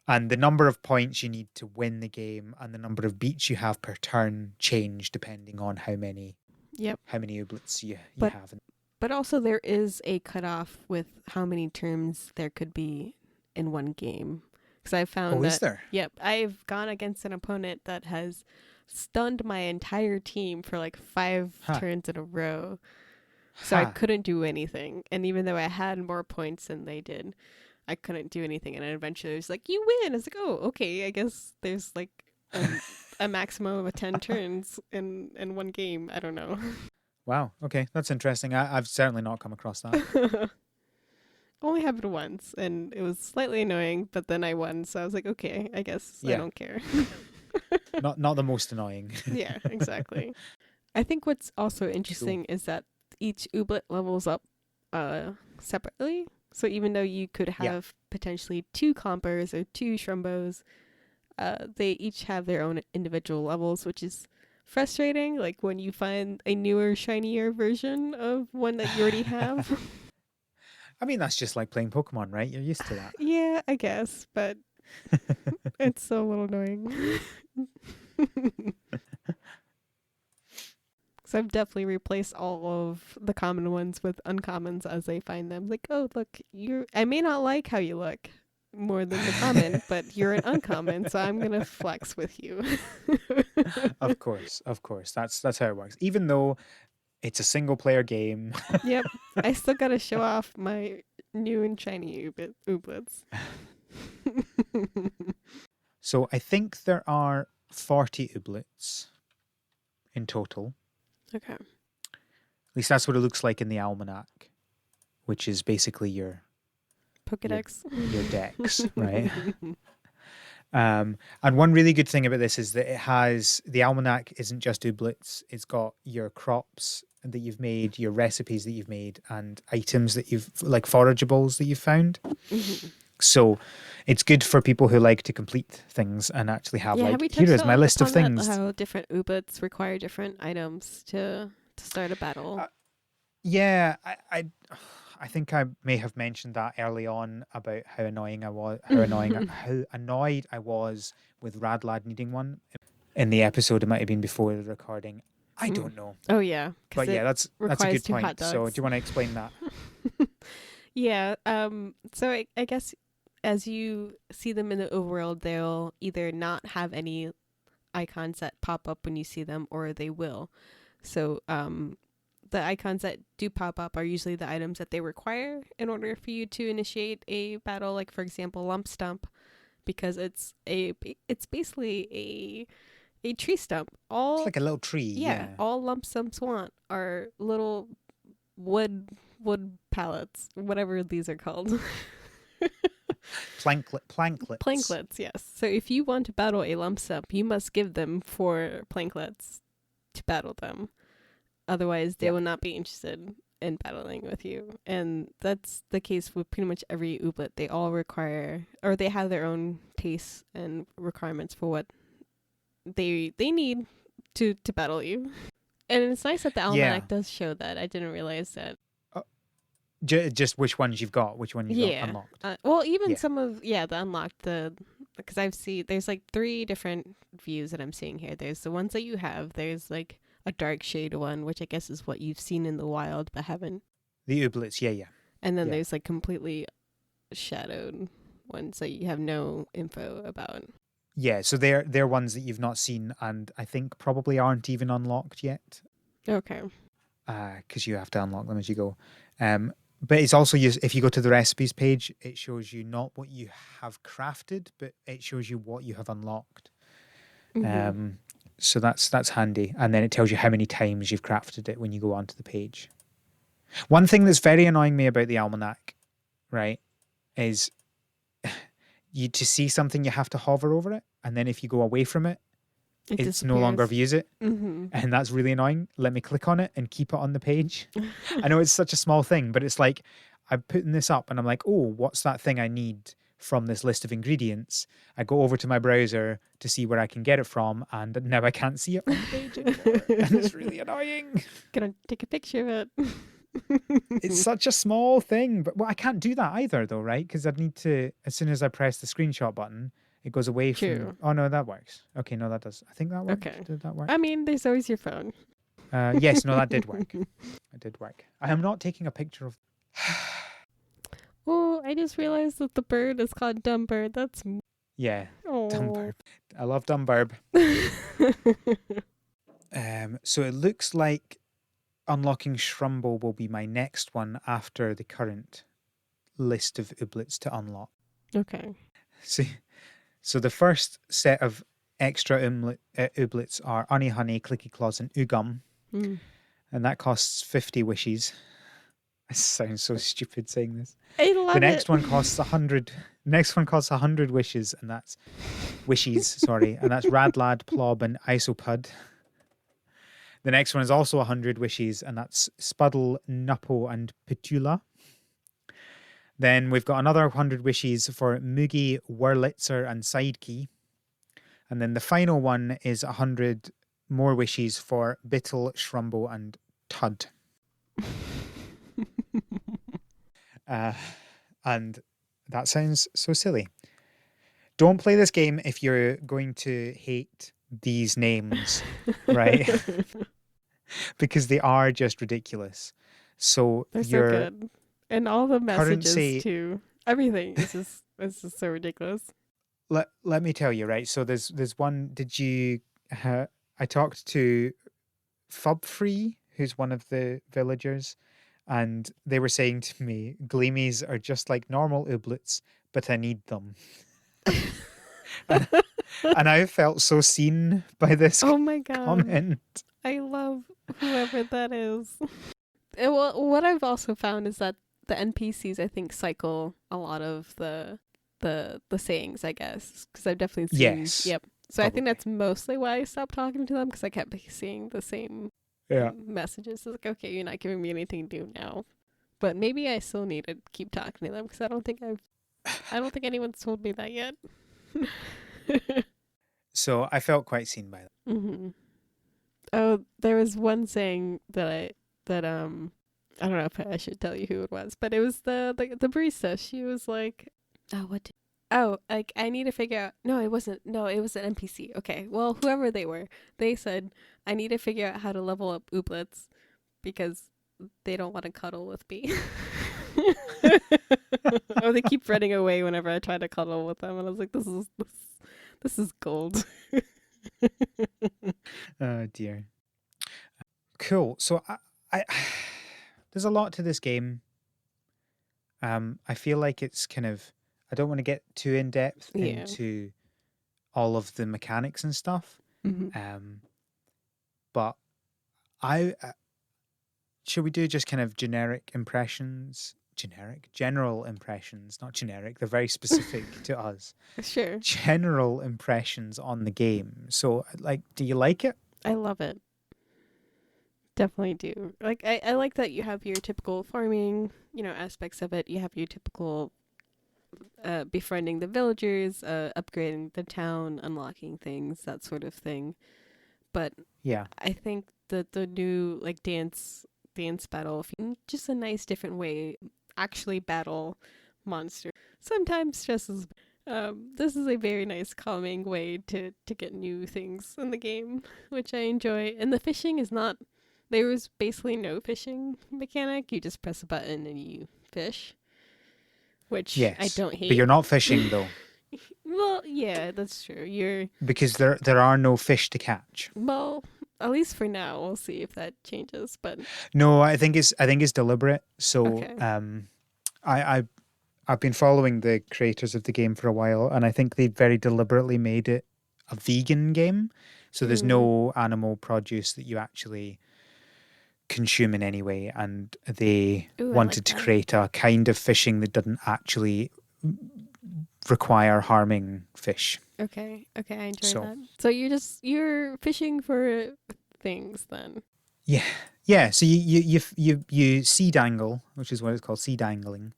And the number of points you need to win the game and the number of beats you have per turn change depending on how many Ooblets you have. But also there is a cutoff with how many turns there could be in one game. Because I found that. Is there? Yep. I've gone against an opponent that has stunned my entire team for like 5 turns in a row. So I couldn't do anything. And even though I had more points than they did, I couldn't do anything. And then eventually it was like, you win. I was like, oh, okay. I guess there's like a maximum of 10 turns in one game. I don't know. Wow. Okay. That's interesting. I've certainly not come across that. Only happened once, and it was slightly annoying, but then I won. So I was like, okay, I guess I don't care. not the most annoying. Yeah, exactly. I think what's also interesting is that each Ooblet levels up separately. So even though you could have potentially 2 Clompers or 2 Shrumbos, they each have their own individual levels, which is frustrating. Like when you find a newer, shinier version of one that you already have. I mean, that's just like playing Pokemon, right? You're used to that. Yeah, I guess, but it's so a little annoying. So I've definitely replaced all of the common ones with uncommons as they find them. Like, oh, look, I may not like how you look more than the common, but you're an uncommon, so I'm gonna flex with you. Of course. That's how it works. Even though it's a single player game. Yep. I still gotta show off my new and shiny Ooblets. So I think there are 40 Ooblets in total. Okay. At least that's what it looks like in the almanac, which is basically your Pokedex. Your decks, right? And one really good thing about this is that the almanac isn't just ooblets. It's got your crops that you've made, your recipes that you've made, and items that you've like forageables that you've found. Mhm. So it's good for people who like to complete things and actually have Yeah, have like, we here touched is my list of upon that? things. How different ooblets require different items to start a battle. Yeah, I think I may have mentioned that early on about how annoying I was, how annoyed I was with Radlad needing one. In the episode, it might have been before the recording. I Mm. don't know, Oh yeah, because but yeah, it that's a requires good 2 hot point. So, do dogs. you want to explain that? Yeah. So I guess as you see them in the overworld, they'll either not have any icons that pop up when you see them, or they will. So the icons that do pop up are usually the items that they require in order for you to initiate a battle. Like for example, lump stump, because it's basically a tree stump. It's All like a little tree. Yeah, Yeah, all lump stumps want are little wood pallets, whatever these are called. planklets. Planklets, yes. So if you want to battle a lump stump, you must give them 4 planklets to battle them. Otherwise, they Yep. will not be interested in battling with you. And that's the case with pretty much every ooblet. They all require, or they have their own tastes and requirements for what they need to battle you. And it's nice that the Yeah. almanac does show that. I didn't realize that. Uh, just which ones you've got, which one you got Yeah. unlocked. Well, even Yeah. some of the unlocked, because I've seen there's like 3 different views that I'm seeing here. There's the ones that you have. There's like a dark shade one, which I guess is what you've seen in the wild but haven't. The ooblets. Yeah, yeah. And then Yeah. there's like completely shadowed ones that you have no info about. Yeah, so they're ones that you've not seen, and I think probably aren't even unlocked yet, Okay. because you have to unlock them as you go. But it's also used if you go to the recipes page, it shows you not what you have crafted, but it shows you what you have unlocked. Mm-hmm. So that's handy, and then it tells you how many times you've crafted it when you go onto the page. One thing that's very annoying me about the almanac, right, is you to see something you have to hover over it, and then if you go away from it, It it's no longer disappears. views it. Mm-hmm. And that's really annoying. Let me click on it and keep it on the page. I know it's such a small thing, but it's like I'm putting this up and I'm like, oh, what's that thing I need from this list of ingredients? I go over to my browser to see where I can get it from, and now I can't see it on the page anymore. And it's really annoying. Gonna take a picture of it. It's such a small thing, but well, I can't do that either though, right? Because I'd need to, as soon as I press the screenshot button, it goes away True. from. Oh no, that works. Okay, no, that does. I think that worked. Okay. Did that work? I mean, there's always your phone. Yes, no, that did work. It did work. I am not taking a picture of. Oh, I just realized that the bird is called Dumb Bird. That's Yeah, oh. Dumbarb. I love Dumbarb. So it looks like unlocking Shrumble will be my next one after the current list of ooblets to unlock. Okay. So the first set of extra ooblets are Honey Honey, Clicky Claws, and Ugum, Mm. and that costs 50 wishes. It sounds so stupid saying this. I love The next it. one costs 100. Next one costs 100 wishes, and that's sorry, and that's Radlad, Plob, and Isopud. The next one is also 100 wishes, and that's Spuddle, Nuppo, and Petula. Then we've got another 100 wishes for Moogie, Wurlitzer, and Sidekey. And then the final one is 100 more wishes for Bittle, Shrumble, and Tud. And that sounds so silly. Don't play this game if you're going to hate these names, right? Because they are just ridiculous. So They're so your good. And all the messages currency, too. Everything is just so ridiculous. let me tell you, right? So there's one. Did you? I talked to Fubfree, who's one of the villagers, and they were saying to me, "Gleamies are just like normal ooblets, but I need them." And I felt so seen by this Oh my god. comment. I love whoever that is. Well, what I've also found is that the NPCs, I think, cycle a lot of the the sayings, I guess, because I've definitely seen. Yes, Yep. So I think probably. that's mostly why I stopped talking to them, because I kept seeing the same Yeah. messages. It's like, okay, you're not giving me anything new now, but maybe I still need to keep talking to them because I don't think anyone's told me that yet. So I felt quite seen by that. hmm Oh, there was one saying that I don't know if I should tell you who it was, but it was the barista. She was like, oh, what? Oh, like I need to figure out. No, it wasn't. No, it was an NPC. Okay, well, whoever they were, they said I need to figure out how to level up Ooblets because they don't want to cuddle with me. Oh, they keep running away whenever I try to cuddle with them, and I was like, this is gold. Oh dear. Cool. So I there's a lot to this game. I feel like it's kind of, I don't want to get too in depth Yeah. into all of the mechanics and stuff. hmm But I should we do just kind of generic impressions? General impressions, not generic. They're very specific to us. Sure. General impressions on the game. So, like, do you like it? I love it. Definitely do. Like I like that you have your typical farming, aspects of it. You have your typical befriending the villagers, upgrading the town, unlocking things, that sort of thing. But Yeah. I think that the new like dance battle, just a nice different way actually battle monsters. Sometimes stresses. This is a very nice calming way to get new things in the game, which I enjoy. And the fishing is not. There was basically no fishing mechanic. You just press a button and you fish, which I Yes. don't hate. But you're not fishing though, Well, yeah, that's true. You're because there are no fish to catch. well, at least for now. We'll see if that changes. But No, I think it's deliberate. So, okay. I I've been following the creators of the game for a while, and I think they very deliberately made it a vegan game. So there's Mm. no animal produce that you actually consume in any way, and they Ooh, I like wanted to that. create a kind of fishing that didn't actually require harming fish. Okay, I enjoy So that. So you're fishing for things then. yeah, yeah. So you seed angle, which is what it's called, seed angling.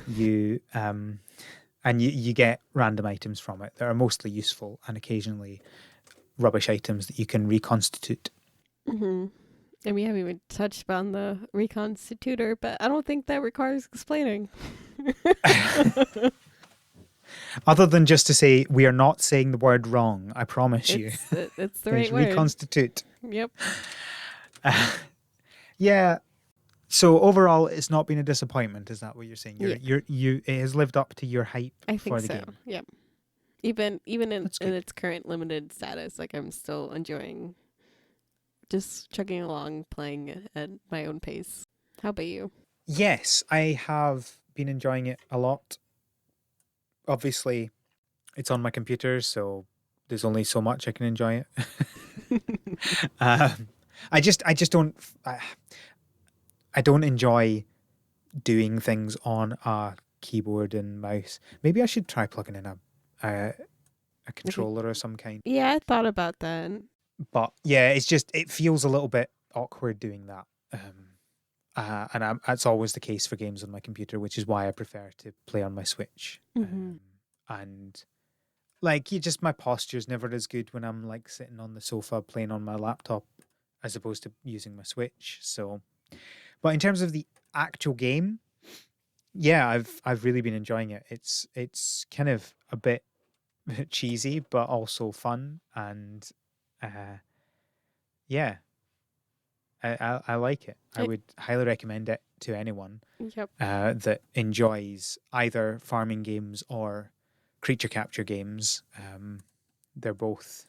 You and you get random items from it that are mostly useful and occasionally rubbish items that you can reconstitute. hmm And we haven't even touched upon the reconstitutor, but I don't think that requires explaining. Other than just to say, we are not saying the word wrong, I promise you. It's the It's right word. reconstitute. Yep. Yeah. So overall, it's not been a disappointment. Is that what you're saying? Yeah. It has lived up to your hype I for think the so. game. Yep. Even in That's good. its current limited status, like I'm still enjoying just chugging along, playing at my own pace. How about you? Yes, I have been enjoying it a lot. Obviously, it's on my computer, so there's only so much I can enjoy it. um, I just don't. I don't enjoy doing things on a keyboard and mouse. Maybe I should try plugging in a Okay. controller of some kind. Yeah, I thought about that. But yeah, it feels a little bit awkward doing that. That's always the case for games on my computer, which is why I prefer to play on my Switch. Mm-hmm. And like, my posture's never as good when I'm like sitting on the sofa playing on my laptop as opposed to using my Switch. So, but in terms of the actual game, yeah, I've really been enjoying it. It's kind of a bit cheesy, but also fun, and uh, yeah, I like it. I would highly recommend it to anyone Yep. that enjoys either farming games or creature capture games. They're both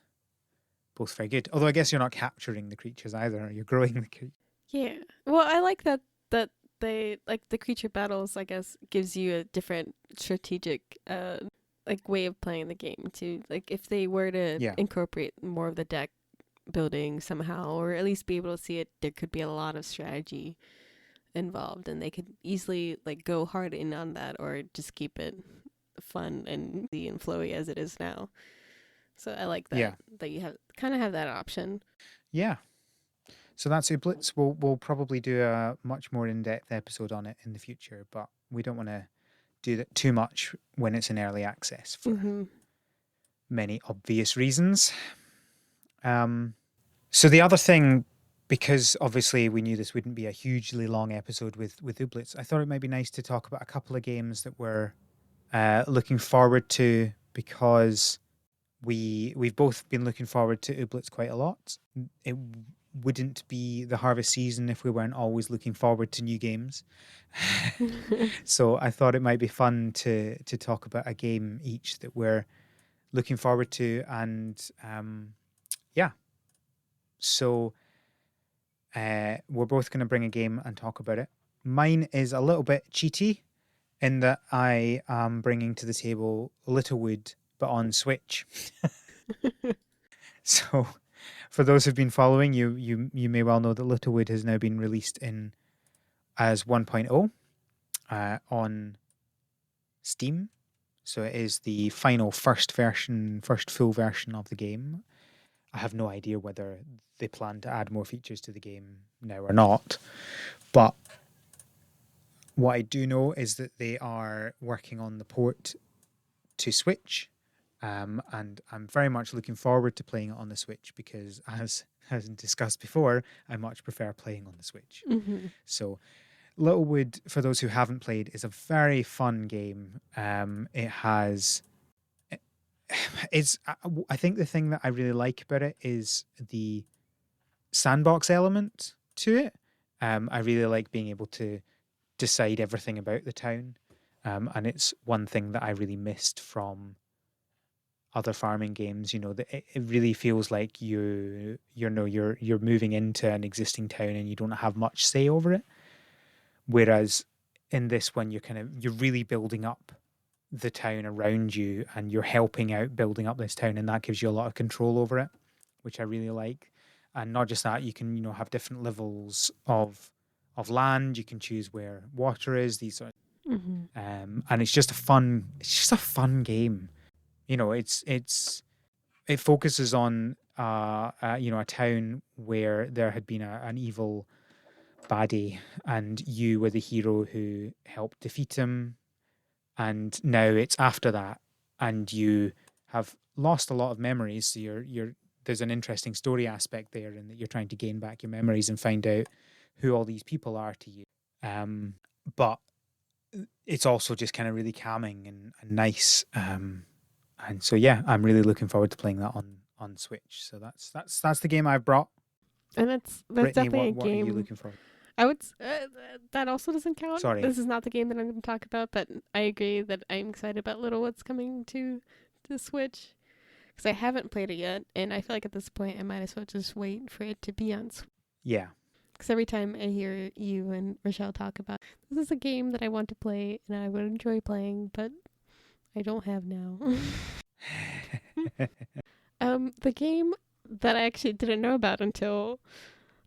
very good. Although I guess you're not capturing the creatures either. You're growing the creatures. Yeah. Well, I like that they like the creature battles, I guess, gives you a different strategic like way of playing the game too. Like if they were to Yeah. incorporate more of the deck building somehow, or at least be able to see it, there could be a lot of strategy involved, and they could easily like go hard in on that, or just keep it fun and easy and flowy as it is now. So I like that Yeah. that you have that option. Yeah. So that's Ooblets. We'll probably do a much more in-depth episode on it in the future, but we don't want to do that too much when it's in early access for many obvious reasons. So the other thing, because obviously we knew this wouldn't be a hugely long episode with Ooblets, I thought it might be nice to talk about a couple of games that we're looking forward to, because we've both been looking forward to Ooblets quite a lot. It wouldn't be the harvest season if we weren't always looking forward to new games. So I thought it might be fun to talk about a game each that we're looking forward to, and yeah. So we're both going to bring a game and talk about it. Mine is a little bit cheaty in that I am bringing to the table Littlewood, but on Switch. So for those who've been following, you may well know that Littlewood has now been released in as 1.0 on Steam. So it is the final first full version of the game. I have no idea whether they plan to add more features to the game now or not. But what I do know is that they are working on the port to Switch. And I'm very much looking forward to playing it on the Switch, because as discussed before, I much prefer playing on the Switch. So Littlewood, for those who haven't played, is a very fun game. I think the thing that I really like about it is the sandbox element to it. I really like being able to decide everything about the town. And it's one thing that I really missed from other farming games, that it really feels like you're moving into an existing town and you don't have much say over it. Whereas in this one, you're really building up the town around you, and you're helping out building up this town, and that gives you a lot of control over it, which I really like. And not just that, you can have different levels of land. You can choose where water is. These are, and it's just a fun game. It focuses on a town where there had been an evil baddie, and you were the hero who helped defeat him. And now it's after that, and you have lost a lot of memories. So there's an interesting story aspect there, in that you're trying to gain back your memories and find out who all these people are to you. But it's also just kind of really calming and nice. And so yeah, I'm really looking forward to playing that on Switch. So that's the game I've brought. And that's Brittany, definitely what a game. are you looking for? I would. That also doesn't count. Sorry. This is not the game that I'm going to talk about, but I agree that I'm excited about Littlewood's coming to the Switch, because I haven't played it yet, and I feel like at this point I might as well just wait for it to be on Switch. Yeah. Because every time I hear you and Rochelle talk about, this is a game that I want to play and I would enjoy playing, but I don't have now. The game that I actually didn't know about until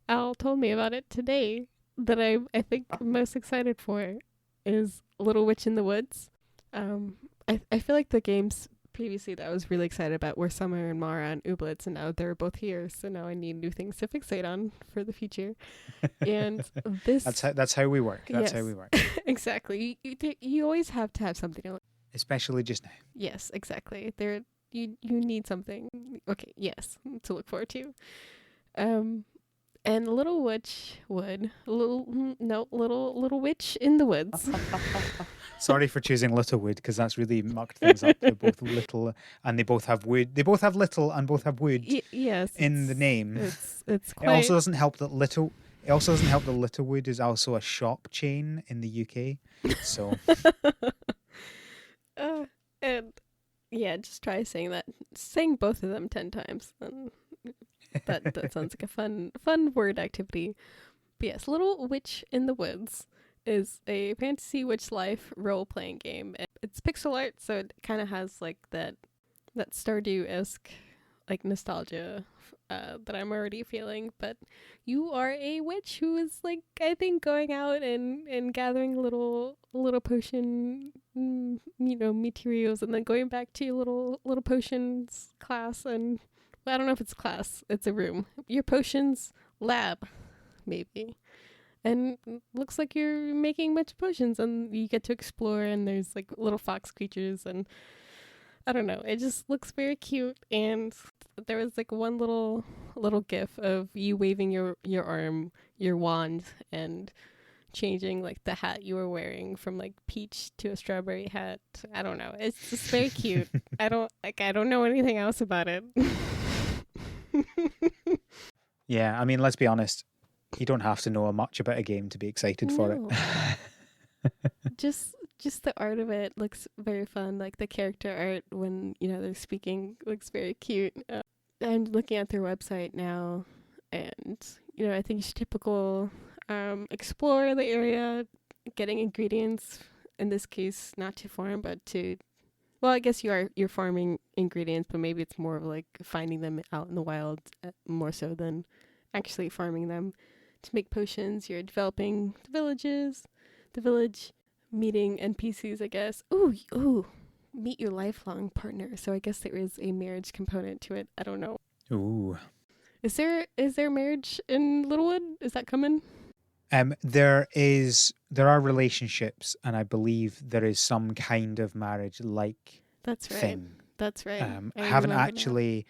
Al told me about it today, that I think I'm most excited for, is Little Witch in the Woods. I feel like the games previously that I was really excited about were Summer and Mara and Ooblets, and now they're both here, so now I need new things to fixate on for the future. And this that's how we work. That's how we work. Exactly. You always have to have something. Especially just now. Yes, exactly. You need something. Okay, yes, to look forward to. And Little Witch Little Witch in the Woods. Sorry for choosing Littlewood, because that's really mucked things up. They're both little, and they both have wood. They both have little and both have wood. Yes, in the name. It's quite. It also doesn't help that Littlewood is also a shop chain in the UK. So. And yeah, just try saying both of them 10 times. And that sounds like a fun word activity. But yes, Little Witch in the Woods is a fantasy witch life role-playing game. It's pixel art, so it kind of has like that Stardew-esque like nostalgia that I'm already feeling. But you are a witch who is, like, I think going out and gathering little potion materials, and then going back to your little potions class, and well, I don't know if it's class, it's a room. Your potions lab, maybe. And looks like you're making a bunch of potions, and you get to explore, and there's like little fox creatures, and I don't know, it just looks very cute. And there was like one little gif of you waving your arm, your wand, and changing like the hat you were wearing from like peach to a strawberry hat. I don't know, it's just very cute. I don't know anything else about it. Yeah, I mean, let's be honest. You don't have to know much about a game to be excited for it. No. just the art of it looks very fun. Like the character art when they're speaking looks very cute. I'm looking at their website now, and I think it's typical. Explore the area, getting ingredients. In this case, not to farm, but to. Well, I guess you're farming ingredients, but maybe it's more of like finding them out in the wild, more so than actually farming them. To make potions, you're developing the village, meeting NPCs, I guess. Ooh, meet your lifelong partner. So I guess there is a marriage component to it. I don't know. Ooh. Is there marriage in Littlewood? Is that coming? There are relationships, and I believe there is some kind of marriage like That's right. thing. That's right. I haven't actually.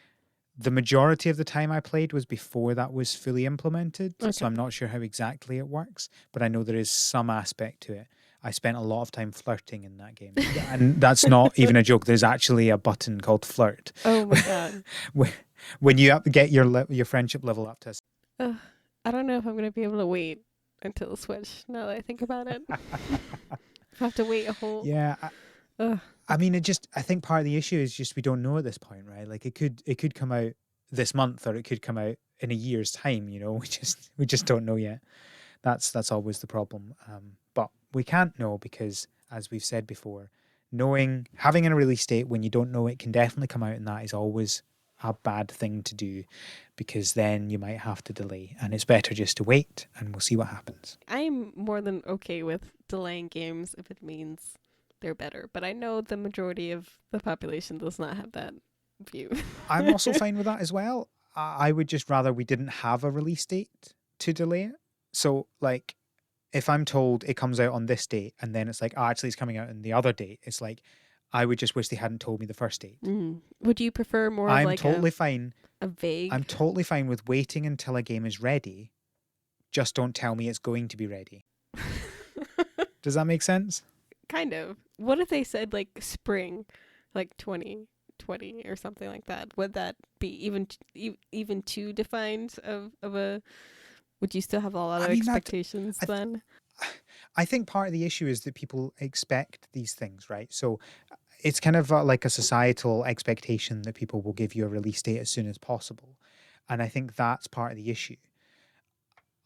The majority of the time I played was before that was fully implemented, so I'm not sure how exactly it works, but I know there is some aspect to it. I spent a lot of time flirting in that game, and that's not even a joke. There's actually a button called flirt. Oh my god! When you get your friendship level up to. I don't know if I'm gonna be able to wait until the Switch. Now that I think about it, I have to wait a whole. Yeah. I mean, I think part of the issue is just we don't know at this point, right? Like it could come out this month, or it could come out in a year's time. We just don't know yet. That's always the problem. But we can't know because, as we've said before, having a release date when you don't know it can definitely come out, and that is always a bad thing to do, because then you might have to delay, and it's better just to wait, and we'll see what happens. I'm more than okay with delaying games if it means they're better, but I know the majority of the population does not have that view. I'm also fine with that as well. I would just rather we didn't have a release date to delay it. So, like, if I'm told it comes out on this date and then it's like, actually it's coming out on the other date, it's like, I would just wish they hadn't told me the first date. Would you prefer more I'm like totally fine. A vague? I'm totally fine with waiting until a game is ready. Just don't tell me it's going to be ready. Does that make sense? Kind of. What if they said like spring, like 2020 or something like that? Would that be even too defined of a? Would you still have a lot of expectations then? I think part of the issue is that people expect these things, right? So it's kind of like a societal expectation that people will give you a release date as soon as possible, and I think that's part of the issue.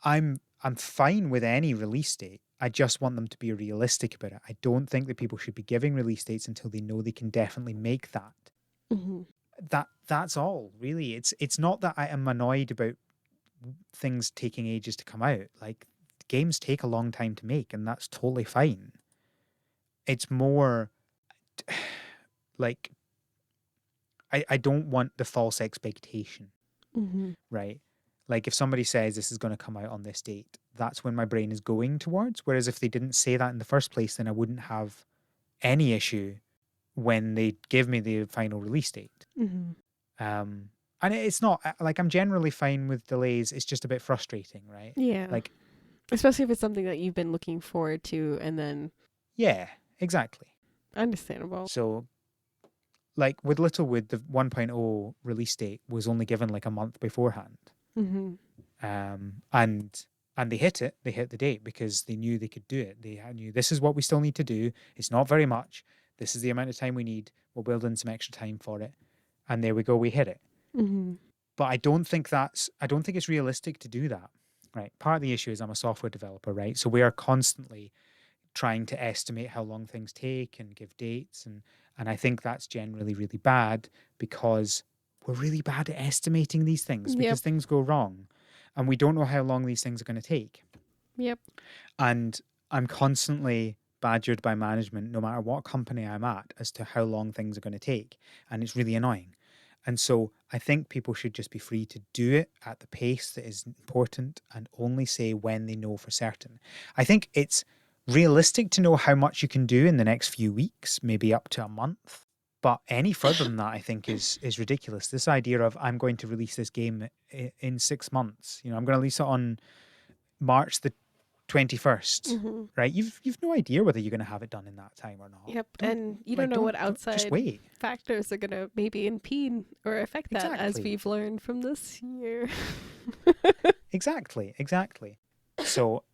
I'm fine with any release date. I just want them to be realistic about it. I don't think that people should be giving release dates until they know they can definitely make that. Mm-hmm. That's all, really. It's not that I am annoyed about things taking ages to come out. Like, games take a long time to make, and that's totally fine. It's more like I don't want the false expectation, right? Like if somebody says this is going to come out on this date, that's when my brain is going towards. Whereas if they didn't say that in the first place, then I wouldn't have any issue when they give me the final release date. And it's not like I'm generally fine with delays. It's just a bit frustrating, right? Yeah. Like, especially if it's something that you've been looking forward to, and then. Yeah, exactly. Understandable. So, like with Littlewood, the 1.0 release date was only given like a month beforehand. And they hit it. They hit the date because they knew they could do it. They knew this is what we still need to do. It's not very much. This is the amount of time we need. We'll build in some extra time for it. And there we go. We hit it. But I don't think it's realistic to do that. Right. Part of the issue is I'm a software developer, right? So we are constantly trying to estimate how long things take and give dates. And I think that's generally really bad because we're really bad at estimating these things because things go wrong and we don't know how long these things are going to take. Yep. And I'm constantly badgered by management, no matter what company I'm at, as to how long things are going to take. And it's really annoying. And so I think people should just be free to do it at the pace that is important and only say when they know for certain. I think it's realistic to know how much you can do in the next few weeks, maybe up to a month. But any further than that, I think is ridiculous. This idea of I'm going to release this game in 6 months. You know, I'm going to release it on March the 21st, right? You've no idea whether you're going to have it done in that time or not. Yep, and you don't know what just outside wait. factors are going to maybe impede or affect that, as Exactly. we've learned from this year. Exactly. So,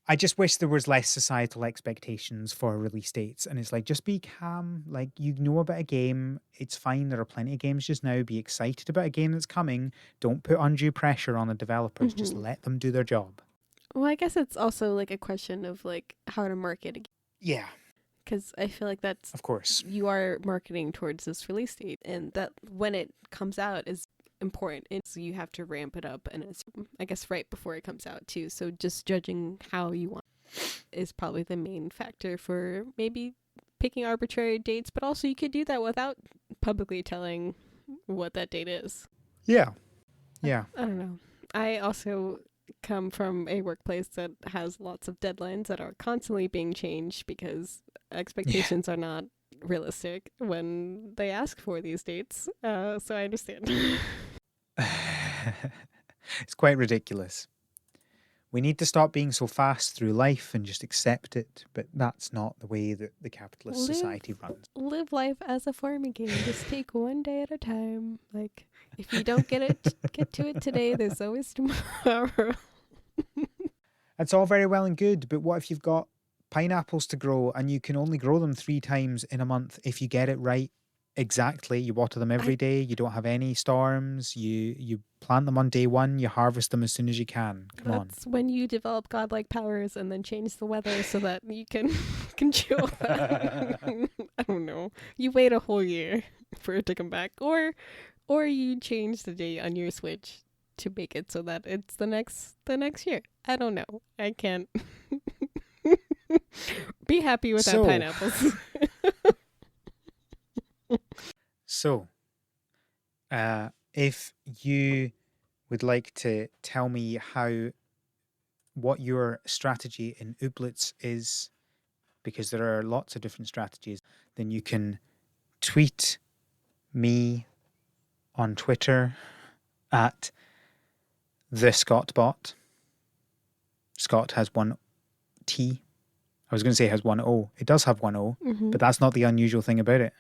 I just wish there was less societal expectations for release dates. And it's like, just be calm. Like, you know about a game. It's fine. There are plenty of games just now. Be excited about a game that's coming. Don't put undue pressure on the developers. Just let them do their job. Well, I guess it's also like a question of like how to market a game. Yeah, Because I feel like that's, of course. you are marketing towards this release date, and that when it comes out is important, and so you have to ramp it up, and it's, I guess, right before it comes out too. So just judging how you want is probably the main factor for maybe picking arbitrary dates, but also you could do that without publicly telling what that date is. Yeah. I don't know. I also come from a workplace that has lots of deadlines that are constantly being changed because expectations are not realistic when they ask for these dates. So I understand. It's quite ridiculous. We need to stop being so fast through life and just accept it, but that's not the way that the capitalist society runs. Live life as a farming game. Just take one day at a time. Like, if you don't get to it today, there's always tomorrow. It's all very well and good, but what if you've got pineapples to grow and you can only grow them 3 times in a month if you get it right? Exactly. You water them every day. You don't have any storms. You plant them on day 1. You harvest them as soon as you can. Come on. That's when you develop godlike powers and then change the weather so that you can control that. I don't know. You wait a whole year for it to come back, or you change the date on your Switch to make it so that it's the next year. I don't know. I can't be happy without pineapples. So, if you would like to tell me what your strategy in Ooblets is, because there are lots of different strategies, then you can tweet me on Twitter at the ScottBot. Scott has 1 T. I was going to say it has 1 O. It does have 1 O, but that's not the unusual thing about it.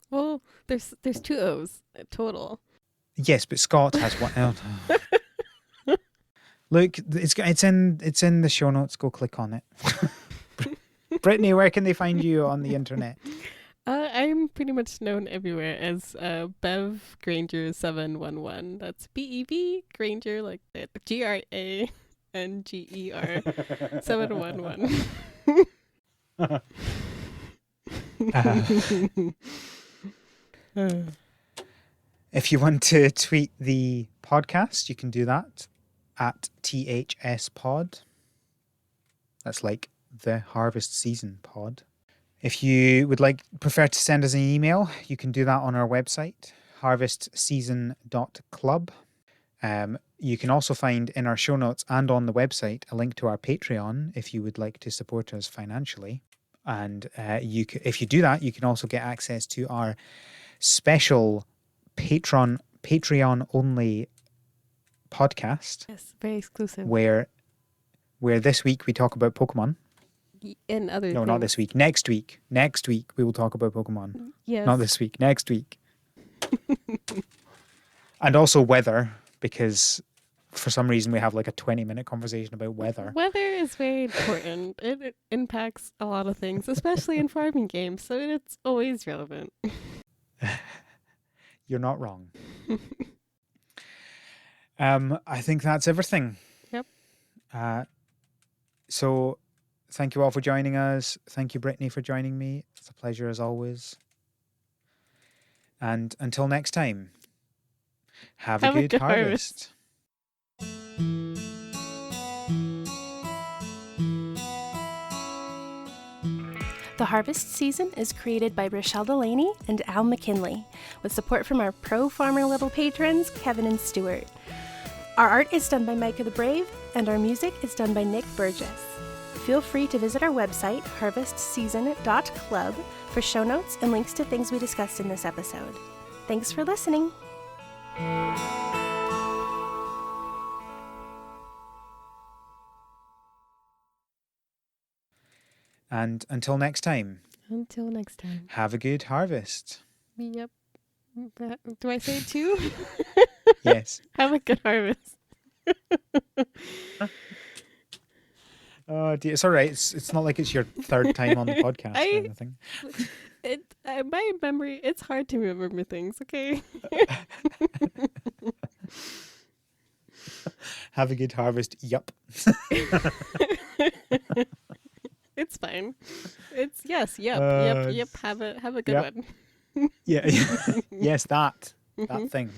Well, there's 2 O's total. Yes, but Scott has 1 L. Look, it's in the show notes. Go click on it. Brittany, where can they find you on the internet? I'm pretty much known everywhere as Bev Granger 711. That's BEV Granger, like that. GRANGER 711. If you want to tweet the podcast, you can do that at THS Pod. That's like the harvest season pod. If you would prefer to send us an email, you can do that on our website, harvestseason.club. You can also find in our show notes and on the website a link to our Patreon if you would like to support us financially. And if you do that, you can also get access to our special Patreon only podcast. Yes, very exclusive. Where this week we talk about Pokemon. And other things. Not this week. Next week we will talk about Pokemon. Yes. Not this week. Next week. And also weather, because for some reason we have like a 20-minute conversation about weather. Weather is very important. It impacts a lot of things, especially in farming games, so it's always relevant. You're not wrong. I think that's everything. Yep. So thank you all for joining us. Thank you, Brittany, for joining me. It's a pleasure as always. And until next time, have a good harvest. The Harvest Season is created by Rochelle Delaney and Al McKinley, with support from our pro farmer level patrons, Kevin and Stuart. Our art is done by Micah the Brave, and our music is done by Nick Burgess. Feel free to visit our website, harvestseason.club, for show notes and links to things we discussed in this episode. Thanks for listening. And until next time, Until next time. have a good harvest. Yep. Do I say it too? Yes. Have a good harvest. Oh dear, it's all right. It's not like it's your third time on the podcast or anything. My memory, it's hard to remember things, okay? Have a good harvest. Yup. It's fine. It's yes, yep. Have a good yep. one. Yeah. Yes, that thing.